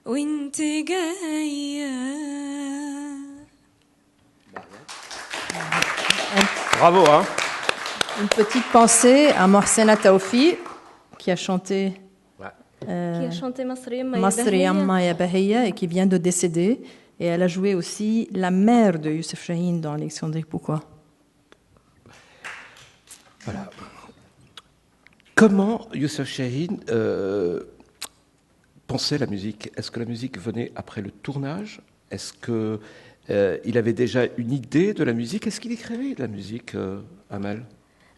وانت جاية. Bravo, hein? Une petite pensée à Mohsena Taoufi qui a chanté Masri Yamma Ya Bahia et qui vient de décéder. Et elle a joué aussi la mère de Youssef Chahine dans Alexandrie. Pourquoi? Voilà. Comment Youssef Chahine pensait la musique? Est-ce que la musique venait après le tournage? Est-ce que il avait déjà une idée de la musique? Est-ce qu'il écrivait de la musique, Amel?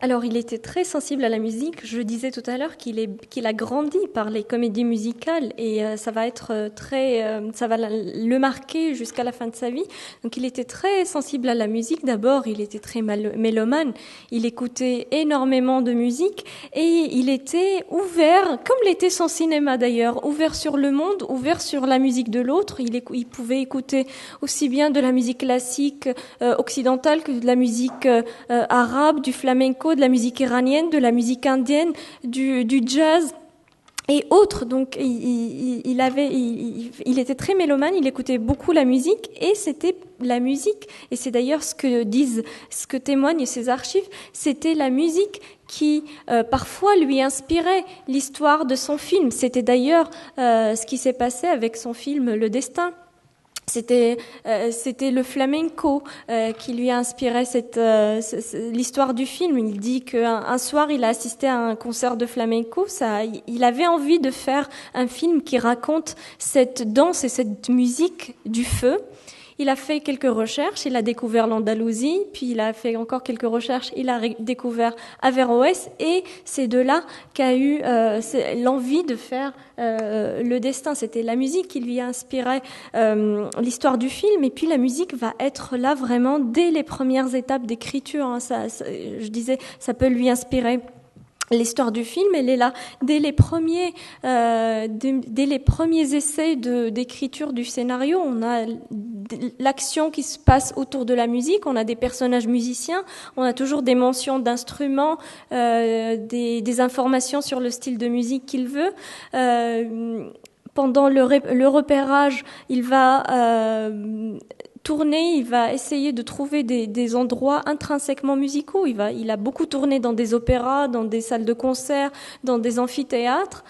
Alors, il était très sensible à la musique. Je disais tout à l'heure qu'il a grandi par les comédies musicales et ça va le marquer jusqu'à la fin de sa vie. Donc, il était très sensible à la musique. D'abord, il était très mélomane. Il écoutait énormément de musique et il était ouvert, comme l'était son cinéma d'ailleurs, ouvert sur le monde, ouvert sur la musique de l'autre. Il pouvait écouter aussi bien de la musique classique occidentale que de la musique arabe, du flamenco, de la musique iranienne, de la musique indienne, du jazz. et autres. Donc, il était très mélomane, il écoutait beaucoup la musique, et c'était la musique, et c'est d'ailleurs ce que témoignent ces archives, c'était la musique qui parfois lui inspirait l'histoire de son film. C'était d'ailleurs ce qui s'est passé avec son film Le Destin. C'était le flamenco qui lui a inspiré l'histoire du film. Il dit qu'un soir, il a assisté à un concert de flamenco. Il avait envie de faire un film qui raconte cette danse et cette musique du feu. Il a fait quelques recherches, il a découvert l'Andalousie, puis il a fait encore quelques recherches, il a découvert Averroès, et c'est de là qu'a eu l'envie de faire Le Destin. C'était la musique qui lui a inspiré l'histoire du film, et puis la musique va être là vraiment dès les premières étapes d'écriture. Hein. Je disais, ça peut lui inspirer l'histoire du film, elle est là dès les premiers essais d'écriture du scénario. On a l'action qui se passe autour de la musique, on a des personnages musiciens, on a toujours des mentions d'instruments, des informations sur le style de musique qu'il veut. Pendant le repérage, il va tourner, il va essayer de trouver des endroits intrinsèquement musicaux. Il a beaucoup tourné dans des opéras, dans des salles de concert, dans des amphithéâtres.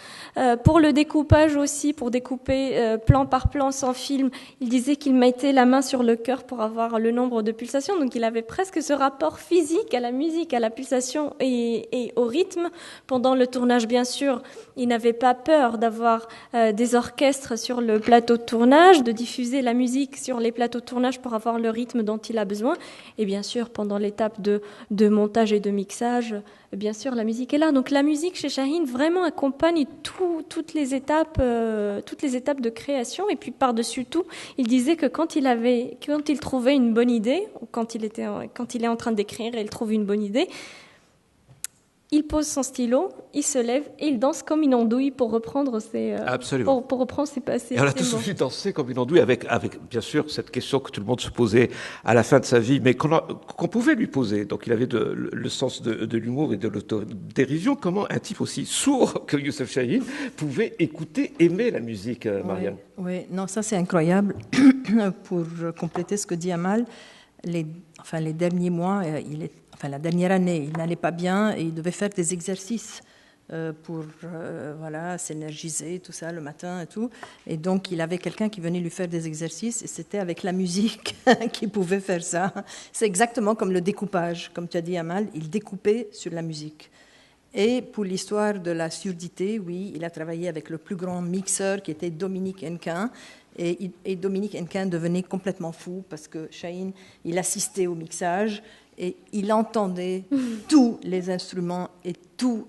Pour le découpage aussi, pour découper plan par plan son film, il disait qu'il mettait la main sur le cœur pour avoir le nombre de pulsations. Donc il avait presque ce rapport physique à la musique, à la pulsation et au rythme. Pendant le tournage, bien sûr, il n'avait pas peur d'avoir des orchestres sur le plateau de tournage, de diffuser la musique sur les plateaux de tournage pour avoir le rythme dont il a besoin. Et bien sûr, pendant l'étape de montage et de mixage, bien sûr, la musique est là. Donc la musique chez Chahine vraiment accompagne toutes les étapes de création. Et puis par-dessus tout, il disait que quand il trouvait une bonne idée, ou quand il est en train d'écrire et il trouve une bonne idée, il pose son stylo, il se lève et il danse comme une andouille pour reprendre ses passés. Et on a tous vu danser comme une andouille avec bien sûr cette question que tout le monde se posait à la fin de sa vie, mais qu'on pouvait lui poser. Donc il avait le sens de l'humour et de l'autodérision. Comment un type aussi sourd que Youssef Chahine pouvait aimer la musique, Marianne? Oui, non, ça c'est incroyable. Pour compléter ce que dit Amal, les derniers mois, la dernière année, il n'allait pas bien et il devait faire des exercices pour s'énergiser, tout ça, le matin et tout. Et donc, il avait quelqu'un qui venait lui faire des exercices et c'était avec la musique qu'il pouvait faire ça. C'est exactement comme le découpage. Comme tu as dit, Amal, il découpait sur la musique. Et pour l'histoire de la surdité, oui, il a travaillé avec le plus grand mixeur qui était Dominique Hennequin. Et Dominique Hennequin devenait complètement fou parce que Chahine, il assistait au mixage et il entendait tous les instruments et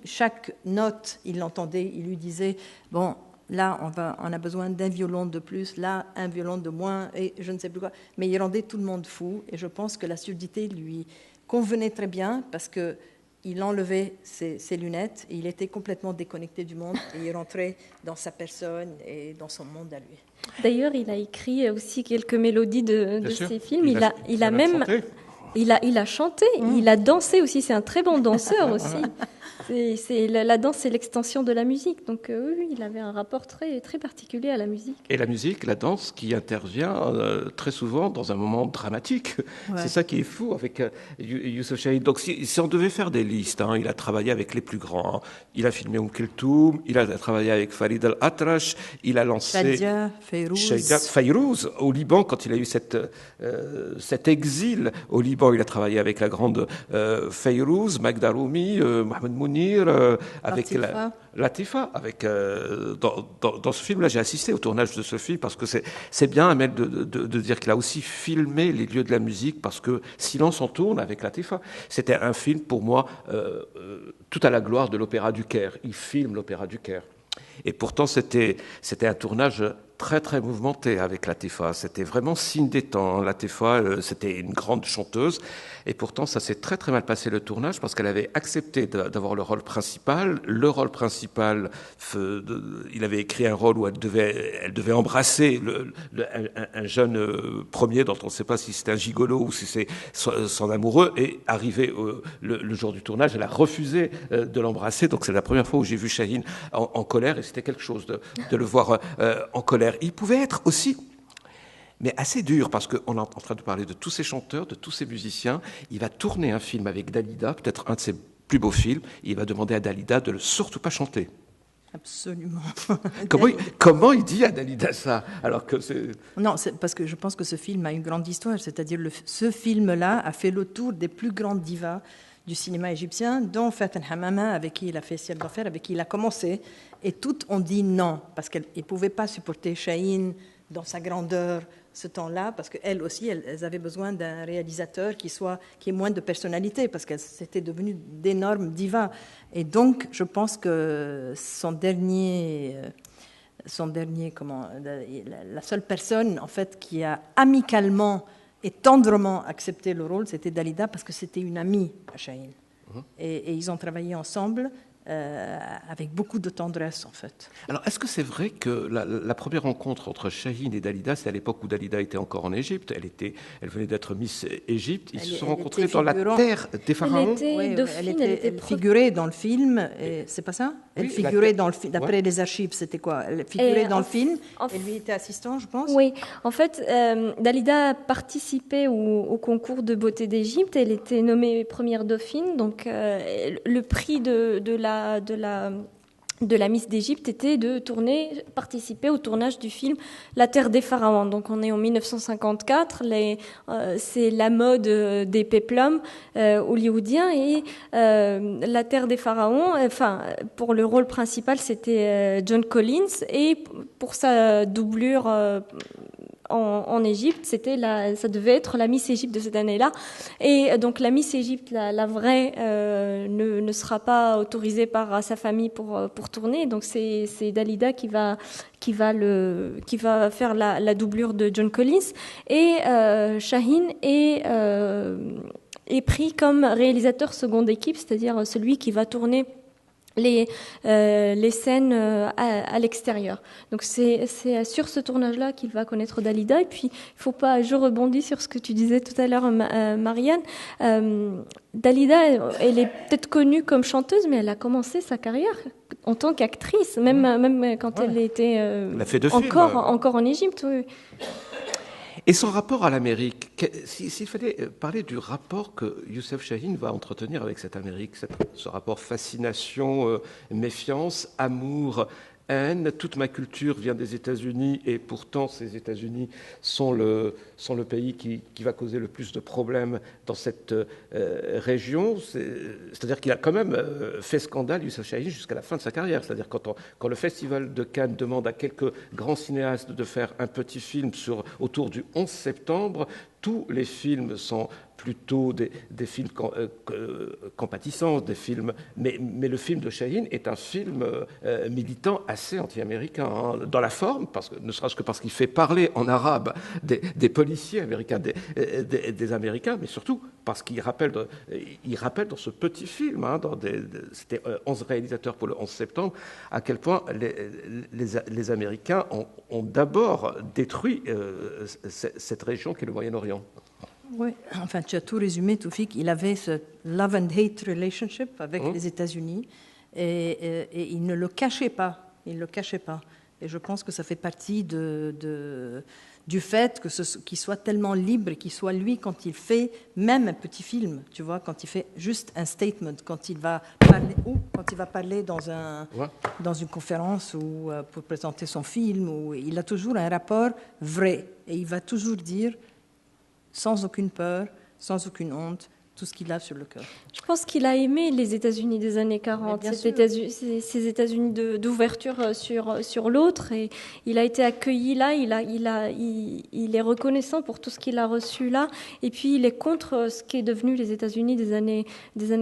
chaque note, il l'entendait. Il lui disait, bon, là, on a besoin d'un violon de plus, là, un violon de moins, et je ne sais plus quoi. Mais il rendait tout le monde fou. Et je pense que la surdité lui convenait très bien parce que il enlevait ses lunettes et il était complètement déconnecté du monde et il rentrait dans sa personne et dans son monde à lui. D'ailleurs, il a écrit aussi quelques mélodies de ses films. Il a chanté, il a dansé aussi. C'est un très bon danseur aussi. La danse, c'est l'extension de la musique. Donc oui, il avait un rapport très, très particulier à la musique. Et la musique, la danse qui intervient très souvent dans un moment dramatique. Ouais. C'est ça qui est fou avec Youssef Chahine. Donc si on devait faire des listes, il a travaillé avec les plus grands. Hein. Il a filmé Kulthum, il a travaillé avec Farid El-Atrash, il a lancé Shadia Fayrouz au Liban quand il a eu cet exil au Liban. Il a travaillé avec la grande Fayrouz, Magda Roumi, Mohamed Mounir, avec Latifa. Dans ce film-là, j'ai assisté au tournage de ce film parce que c'est bien, Amel, de dire qu'il a aussi filmé les lieux de la musique parce que Silence en tourne avec Latifa. C'était un film, pour moi, tout à la gloire de l'Opéra du Caire. Il filme l'Opéra du Caire. Et pourtant, c'était un tournage très, très mouvementé avec Latifa. C'était vraiment signe des temps. Latifa, c'était une grande chanteuse. Et pourtant, ça s'est très, très mal passé le tournage parce qu'elle avait accepté d'avoir le rôle principal. Le rôle principal, il avait écrit un rôle où elle devait embrasser un jeune premier dont on ne sait pas si c'est un gigolo ou si c'est son amoureux. Et arrivé le jour du tournage, elle a refusé de l'embrasser. Donc c'est la première fois où j'ai vu Chahine en colère. Et c'était quelque chose de le voir en colère. Il pouvait être aussi, mais assez dur, parce qu'on est en train de parler de tous ces chanteurs, de tous ces musiciens. Il va tourner un film avec Dalida, peut-être un de ses plus beaux films, et il va demander à Dalida de ne surtout pas chanter. Absolument. Comment il dit à Dalida ça, alors que c'est... Non, c'est parce que je pense que ce film a une grande histoire, c'est-à-dire ce film-là a fait le tour des plus grandes divas du cinéma égyptien, dont Faten Hamama, avec qui il a fait Ciel d'enfer, avec qui il a commencé, et toutes ont dit non, parce qu'elles ne pouvaient pas supporter Chahine dans sa grandeur ce temps-là, parce qu'elles aussi, elles avaient besoin d'un réalisateur qui ait moins de personnalité, parce qu'elles étaient devenues d'énormes divas. Et donc, je pense que la seule personne, en fait, qui a amicalement et tendrement accepté le rôle, c'était Dalida, parce que c'était une amie à Chahine. Et ils ont travaillé ensemble avec beaucoup de tendresse, en fait. Alors, est-ce que c'est vrai que la première rencontre entre Chahine et Dalida, c'est à l'époque où Dalida était encore en Égypte, elle venait d'être Miss Égypte, ils se sont rencontrés dans la terre des pharaons? Elle figurait dans le film, c'est pas ça? Elle figurait dans le film, d'après les archives, c'était quoi? Elle figurait dans le film, et lui était assistant, je pense? Oui, en fait, Dalida a participé au concours de beauté d'Égypte, elle était nommée première dauphine, donc le prix de la Miss d'Égypte était de participer au tournage du film La Terre des Pharaons. Donc on est en 1954, c'est la mode des péplums hollywoodiens et La Terre des Pharaons, pour le rôle principal c'était John Collins et pour sa doublure en Égypte, ça devait être la Miss Égypte de cette année-là. Et donc la Miss Égypte, la vraie, ne sera pas autorisée par sa famille pour tourner. Donc c'est Dalida qui va faire la doublure de John Collins. Et Chahine est pris comme réalisateur seconde équipe, c'est-à-dire celui qui va tourner les scènes à l'extérieur. Donc c'est sur ce tournage-là qu'il va connaître Dalida. Et puis, je rebondis sur ce que tu disais tout à l'heure, Marianne. Dalida, elle est peut-être connue comme chanteuse, mais elle a commencé sa carrière en tant qu'actrice, même quand elle était elle a fait encore en Égypte. Oui. Et son rapport à l'Amérique, s'il fallait parler du rapport que Youssef Chahine va entretenir avec cette Amérique, ce rapport fascination, méfiance, amour, haine, toute ma culture vient des États-Unis et pourtant ces États-Unis sont le pays qui va causer le plus de problèmes dans cette région. C'est-à-dire qu'il a quand même fait scandale, Youssef Chahine, jusqu'à la fin de sa carrière. C'est-à-dire quand le Festival de Cannes demande à quelques grands cinéastes de faire un petit film autour du 11 septembre, tous les films sont plutôt des films compatissants, des films, mais le film de Chahine est un film militant assez anti-américain, hein, dans la forme, ne serait-ce que parce qu'il fait parler en arabe des policiers américains, des Américains, mais surtout parce qu'il rappelle dans ce petit film, hein, c'était 11 réalisateurs pour le 11 septembre, à quel point les Américains ont d'abord détruit cette région qui est le Moyen-Orient. Oui, enfin, tu as tout résumé, Toufik. Il avait ce love and hate relationship avec les États-Unis et il ne le cachait pas. Et je pense que ça fait partie du fait qu'il soit tellement libre, qu'il soit lui, quand il fait même un petit film, tu vois, quand il fait juste un statement, quand il va parler dans une conférence ou pour présenter son film, il a toujours un rapport vrai et il va toujours dire sans aucune peur, sans aucune honte, tout ce qu'il a sur le cœur. Je pense qu'il a aimé les États-Unis des années 40, ces États-Unis d'ouverture sur l'autre, et il a été accueilli là, il est reconnaissant pour tout ce qu'il a reçu là, et puis il est contre ce qui est devenu les États-Unis des années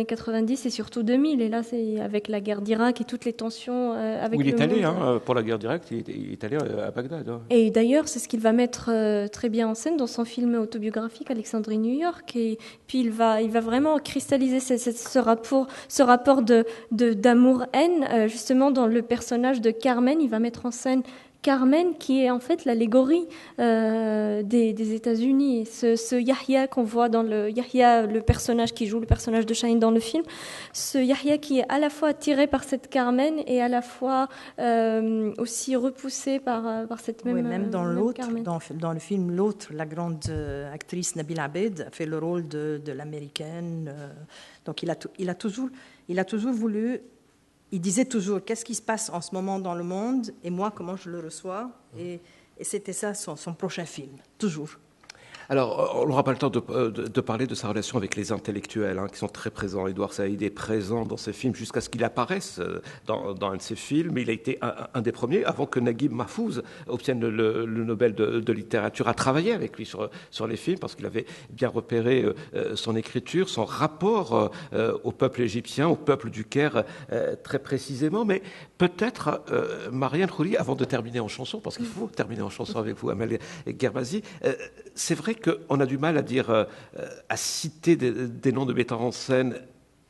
90 et surtout 2000, et là c'est avec la guerre d'Irak et toutes les tensions avec où il est allé pour la guerre d'Irak, il est allé à Bagdad. Hein. Et d'ailleurs c'est ce qu'il va mettre très bien en scène dans son film autobiographique Alexandrie New York, et puis il va vraiment cristalliser ce rapport d'amour-haine, justement dans le personnage de Carmen. Il va mettre en scène Carmen, qui est en fait l'allégorie des États-Unis. Ce Yahya qu'on voit dans Yahya, le personnage qui joue le personnage de Chahine dans le film, ce Yahya qui est à la fois attiré par cette Carmen et à la fois aussi repoussé par cette même Carmen. Oui, même dans l'autre, dans le film, l'autre, la grande actrice Nabil Abed a fait le rôle de l'américaine. Donc il a toujours voulu. Il disait toujours, qu'est-ce qui se passe en ce moment dans le monde et moi, comment je le reçois. Et c'était ça son prochain film, toujours. Alors, on n'aura pas le temps de parler de sa relation avec les intellectuels, qui sont très présents. Edouard Saïd est présent dans ses films jusqu'à ce qu'il apparaisse dans un de ses films. Il a été un des premiers, avant que Naguib Mahfouz obtienne le Nobel de littérature, à travailler avec lui sur les films, parce qu'il avait bien repéré son écriture, son rapport au peuple égyptien, au peuple du Caire, très précisément. Mais peut-être, Marianne Khouli, avant de terminer en chanson, parce qu'il faut terminer en chanson avec vous, Amel Guerbazi, c'est vrai qu'on a du mal à dire, à citer des noms de metteurs en scène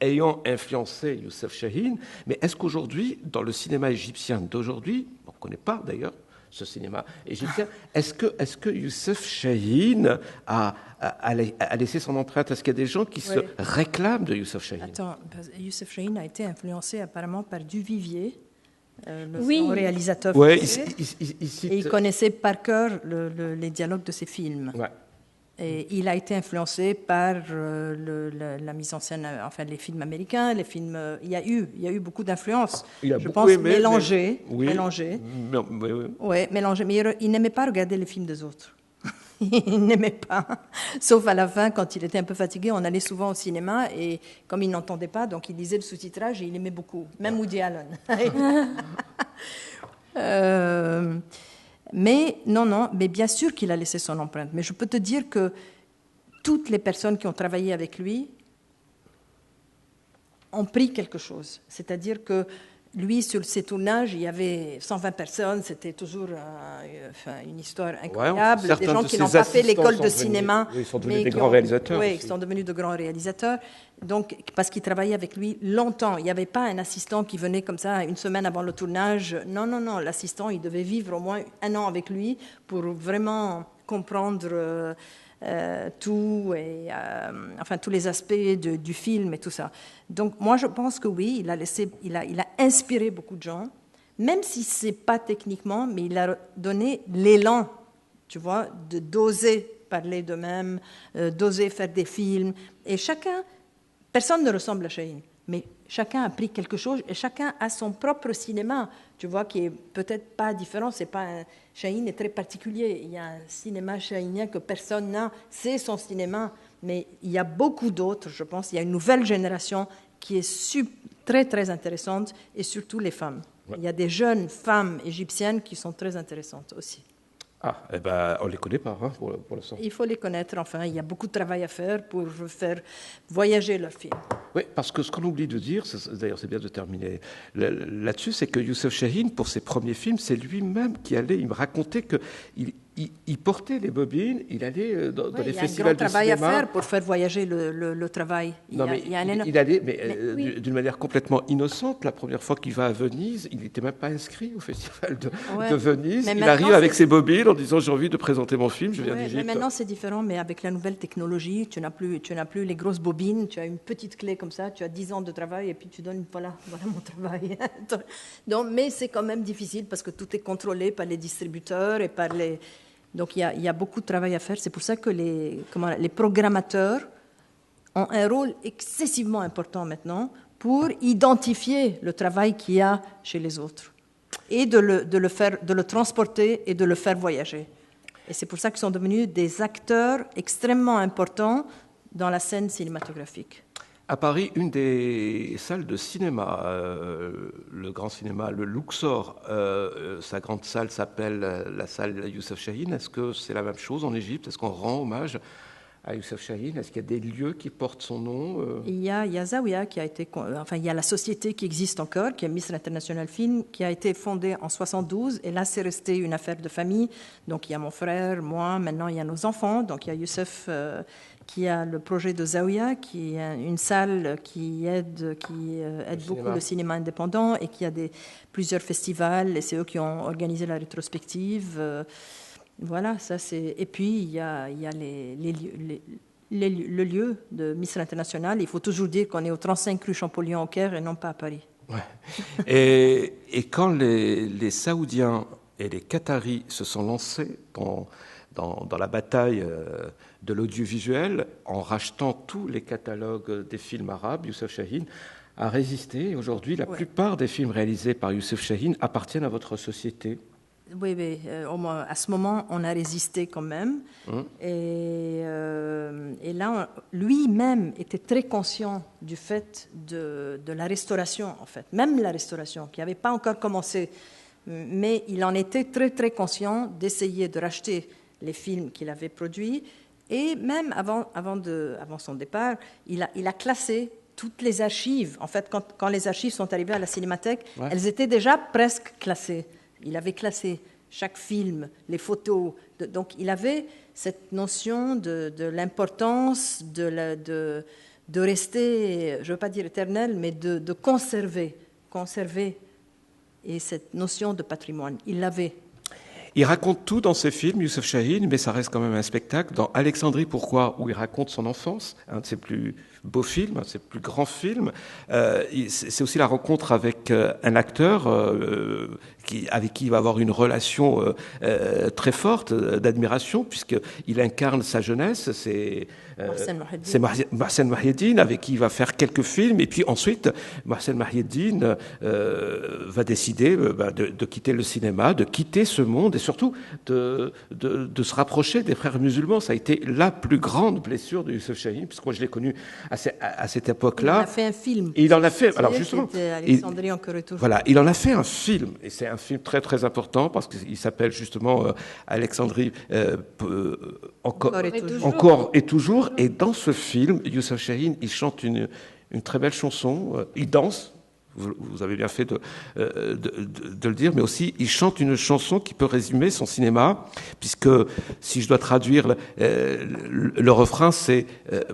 ayant influencé Youssef Chahine, mais est-ce qu'aujourd'hui, dans le cinéma égyptien d'aujourd'hui, on ne connaît pas d'ailleurs ce cinéma égyptien, est-ce que Youssef Chahine a laissé son empreinte? Est-ce qu'il y a des gens qui se réclament de Youssef Chahine? Attends, Youssef Chahine a été influencé apparemment par Duvivier, son réalisateur français, et il connaissait par cœur les dialogues de ses films. Ouais. Et il a été influencé par la mise en scène, enfin les films américains, les films. Il y a eu beaucoup d'influences. Je pense mélangées. Mélangées. Ouais, mélangées. Mais il n'aimait pas regarder les films des autres. Il n'aimait pas. Sauf à la fin, quand il était un peu fatigué, on allait souvent au cinéma et comme il n'entendait pas, donc il lisait le sous-titrage et il aimait beaucoup. Même Woody Allen. Mais non, mais bien sûr qu'il a laissé son empreinte. Mais je peux te dire que toutes les personnes qui ont travaillé avec lui ont pris quelque chose. C'est-à-dire que lui, sur ses tournages, il y avait 120 personnes, c'était toujours une histoire incroyable. Des gens qui n'ont pas fait l'école de cinéma. Ils sont devenus des grands réalisateurs. Oui, ils sont devenus de grands réalisateurs. Donc, parce qu'ils travaillaient avec lui longtemps. Il n'y avait pas un assistant qui venait comme ça une semaine avant le tournage. Non. L'assistant, il devait vivre au moins 1 an avec lui pour vraiment comprendre tout et tous les aspects du film et tout ça. Donc moi je pense que oui, il a inspiré beaucoup de gens, même si c'est pas techniquement, mais il a donné l'élan, tu vois, d'oser parler d'eux-mêmes, d'oser faire des films. Et personne ne ressemble à Chahine, mais chacun a pris quelque chose et chacun a son propre cinéma, tu vois, qui est peut-être pas différent. Chahine est très particulier. Il y a un cinéma chahinien que personne n'a, c'est son cinéma. Mais il y a beaucoup d'autres, je pense. Il y a une nouvelle génération qui est très, très intéressante, et surtout les femmes. Ouais. Il y a des jeunes femmes égyptiennes qui sont très intéressantes aussi. Ah, eh ben, on ne les connaît pas pour l'instant. Il faut les connaître, enfin, il y a beaucoup de travail à faire pour faire voyager leur film. Oui, parce que ce qu'on oublie de dire, d'ailleurs c'est bien de terminer là-dessus, c'est que Youssef Chahine, pour ses premiers films, c'est lui-même il me racontait qu'il portait les bobines, il allait dans les festivals de cinéma. Il y a un grand travail à faire pour faire voyager le travail. Il allait, d'une manière complètement innocente. La première fois qu'il va à Venise, il n'était même pas inscrit au festival de Venise. Il arrive avec ses bobines en disant j'ai envie de présenter mon film, je viens d'Égypte. Mais maintenant c'est différent, mais avec la nouvelle technologie, tu n'as plus les grosses bobines, tu as une petite clé comme ça, tu as 10 ans de travail et puis tu donnes, voilà mon travail. Donc, mais c'est quand même difficile parce que tout est contrôlé par les distributeurs et par les... Donc il y a beaucoup de travail à faire. C'est pour ça que les programmateurs ont un rôle excessivement important maintenant pour identifier le travail qu'il y a chez les autres et de le transporter et de le faire voyager. Et c'est pour ça qu'ils sont devenus des acteurs extrêmement importants dans la scène cinématographique. À Paris, une des salles de cinéma, le grand cinéma, le Luxor, sa grande salle s'appelle la salle Youssef Chahine. Est-ce que c'est la même chose en Égypte? Est-ce qu'on rend hommage à Youssef Chahine? Est-ce qu'il y a des lieux qui portent son nom? Il y a Zawiya qui a été, enfin il y a la société qui existe encore, qui est Misr International Film, qui a été fondée en 72, et là c'est resté une affaire de famille. Donc il y a mon frère, moi, maintenant il y a nos enfants. Donc il y a Youssef qui a le projet de Zawiya, qui est une salle qui aide beaucoup le cinéma indépendant et qui a plusieurs festivals, et c'est eux qui ont organisé la rétrospective. Voilà, ça c'est. Et puis il y a le lieu de Misr International. Il faut toujours dire qu'on est au 35 rue Champollion au Caire et non pas à Paris. Ouais. Et quand les Saoudiens et les Qataris se sont lancés dans la bataille de l'audiovisuel, en rachetant tous les catalogues des films arabes, Youssef Chahine a résisté. Aujourd'hui, la plupart des films réalisés par Youssef Chahine appartiennent à votre société. Oui, au moins, à ce moment, on a résisté quand même. Et là, lui-même était très conscient du fait de la restauration, en fait. Même la restauration, qui n'avait pas encore commencé. Mais il en était très, très conscient d'essayer de racheter les films qu'il avait produits. Et même avant son départ, il a classé toutes les archives. En fait, quand les archives sont arrivées à la Cinémathèque, elles étaient déjà presque classées. Il avait classé chaque film, les photos. Donc, il avait cette notion de l'importance de rester, je ne veux pas dire éternel, mais de conserver. Et cette notion de patrimoine, il l'avait. Il raconte tout dans ses films, Youssef Chahine, mais ça reste quand même un spectacle. Dans Alexandrie, pourquoi, où il raconte son enfance, un de ses plus beaux films, un de ses plus grands films, c'est aussi la rencontre avec un acteur avec qui il va avoir une relation très forte d'admiration, puisqu'il incarne sa jeunesse. C'est Mohsen Mahiedine, avec qui il va faire quelques films, et puis ensuite Mohsen Mahiedine va décider de quitter le cinéma, de quitter ce monde, et surtout de se rapprocher des frères musulmans. Ça a été la plus grande blessure de Youssef Chahine, puisque moi je l'ai connu à cette époque-là. Il a fait un film. Et il en a fait, alors justement, Alexandrie encore et toujours. Voilà, il en a fait un film, et c'est un film très très important parce qu'il s'appelle justement Alexandrie encore et toujours. Et dans ce film, Youssef Chahine, il chante une très belle chanson, il danse. Vous avez bien fait de le dire, mais aussi il chante une chanson qui peut résumer son cinéma, puisque si je dois traduire le refrain, c'est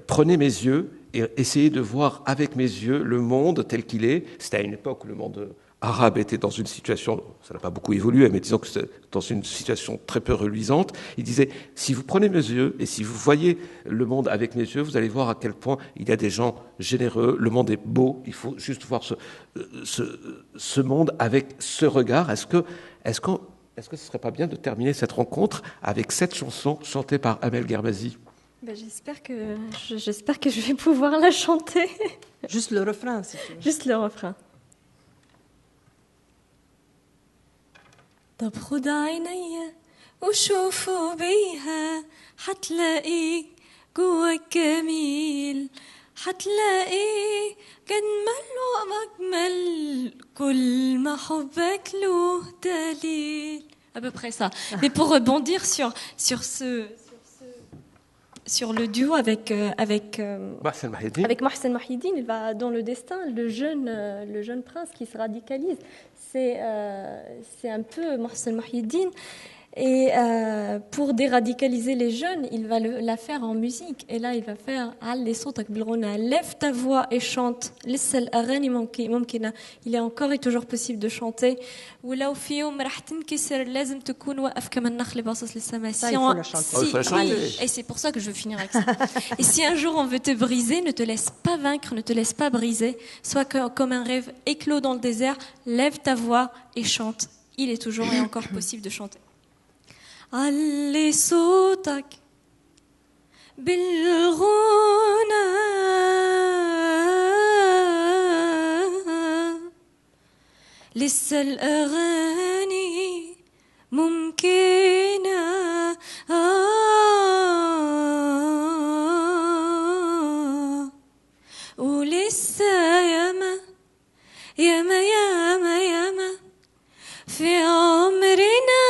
prenez mes yeux et essayez de voir avec mes yeux le monde tel qu'il est. C'était à une époque où le monde arabe était dans une situation, ça n'a pas beaucoup évolué, mais disons que c'est dans une situation très peu reluisante. Il disait, si vous prenez mes yeux et si vous voyez le monde avec mes yeux, vous allez voir à quel point il y a des gens généreux, le monde est beau, il faut juste voir ce monde avec ce regard. Est-ce que ce serait pas bien de terminer cette rencontre avec cette chanson chantée par Amel Germazi? J'espère que je vais pouvoir la chanter. Juste le refrain, si tu veux. Juste le refrain. طب خد عينيا وشوفوا بيها حتلاقي جواك جميل حتلاقي جمال ومجمل كل ما حبك له دليل. À peu près ça. Mais pour rebondir sur le duo avec Mohsen Mahiedine, il va dans le destin, le jeune prince qui se radicalise. C'est un peu Mohsen Mahiedine. Et pour déradicaliser les jeunes, il va la faire en musique. Et là, il va faire Alli Sotak Bilghuna, lève ta voix et chante. Lissal Aghani Mumkina. Il est encore et toujours possible de chanter. ولو في يوم راح تنكسر لازم تكون واقف كما النخل باصص للسماء. Et c'est pour ça que je veux finir avec ça. Et si un jour on veut te briser, ne te laisse pas vaincre, ne te laisse pas briser. Sois comme un rêve éclos dans le désert. Lève ta voix et chante. Il est toujours et encore possible de chanter. علي صوتك بالغنى لسه الأغاني ممكنة ولسه ياما ياما ياما ياما في عمرنا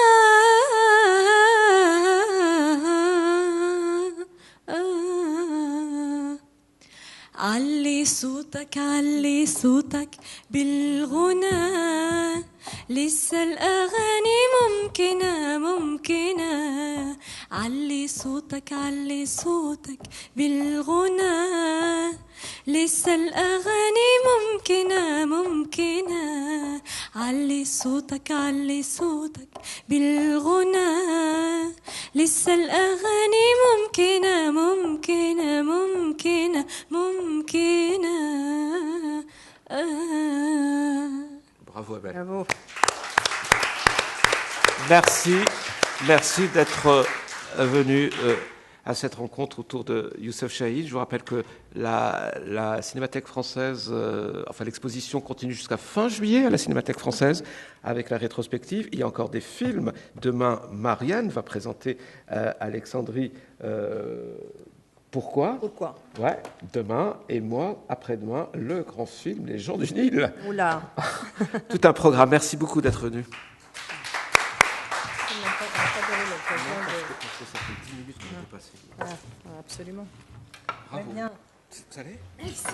علي صوتك علي صوتك بالغنى لسه الأغاني ممكنة ممكنة علي صوتك بالغنى لسه الأغاني ممكنة ممكنة علي صوتك بالغنى لسه الأغاني ممكنة ممكنة ممكنة ممكنة Bravo Amel. Bravo. Merci d'être venu à cette rencontre autour de Youssef Chahine. Je vous rappelle que la Cinémathèque française, enfin l'exposition continue jusqu'à fin juillet à la Cinémathèque française avec la rétrospective. Il y a encore des films. Demain, Marianne va présenter Alexandrie. Pourquoi ? Ouais, demain et moi, après-demain, le grand film Les gens du Nil. Oula. Tout un programme. Merci beaucoup d'être venu. Absolument. Bravo. Bien. Vous allez ? Merci.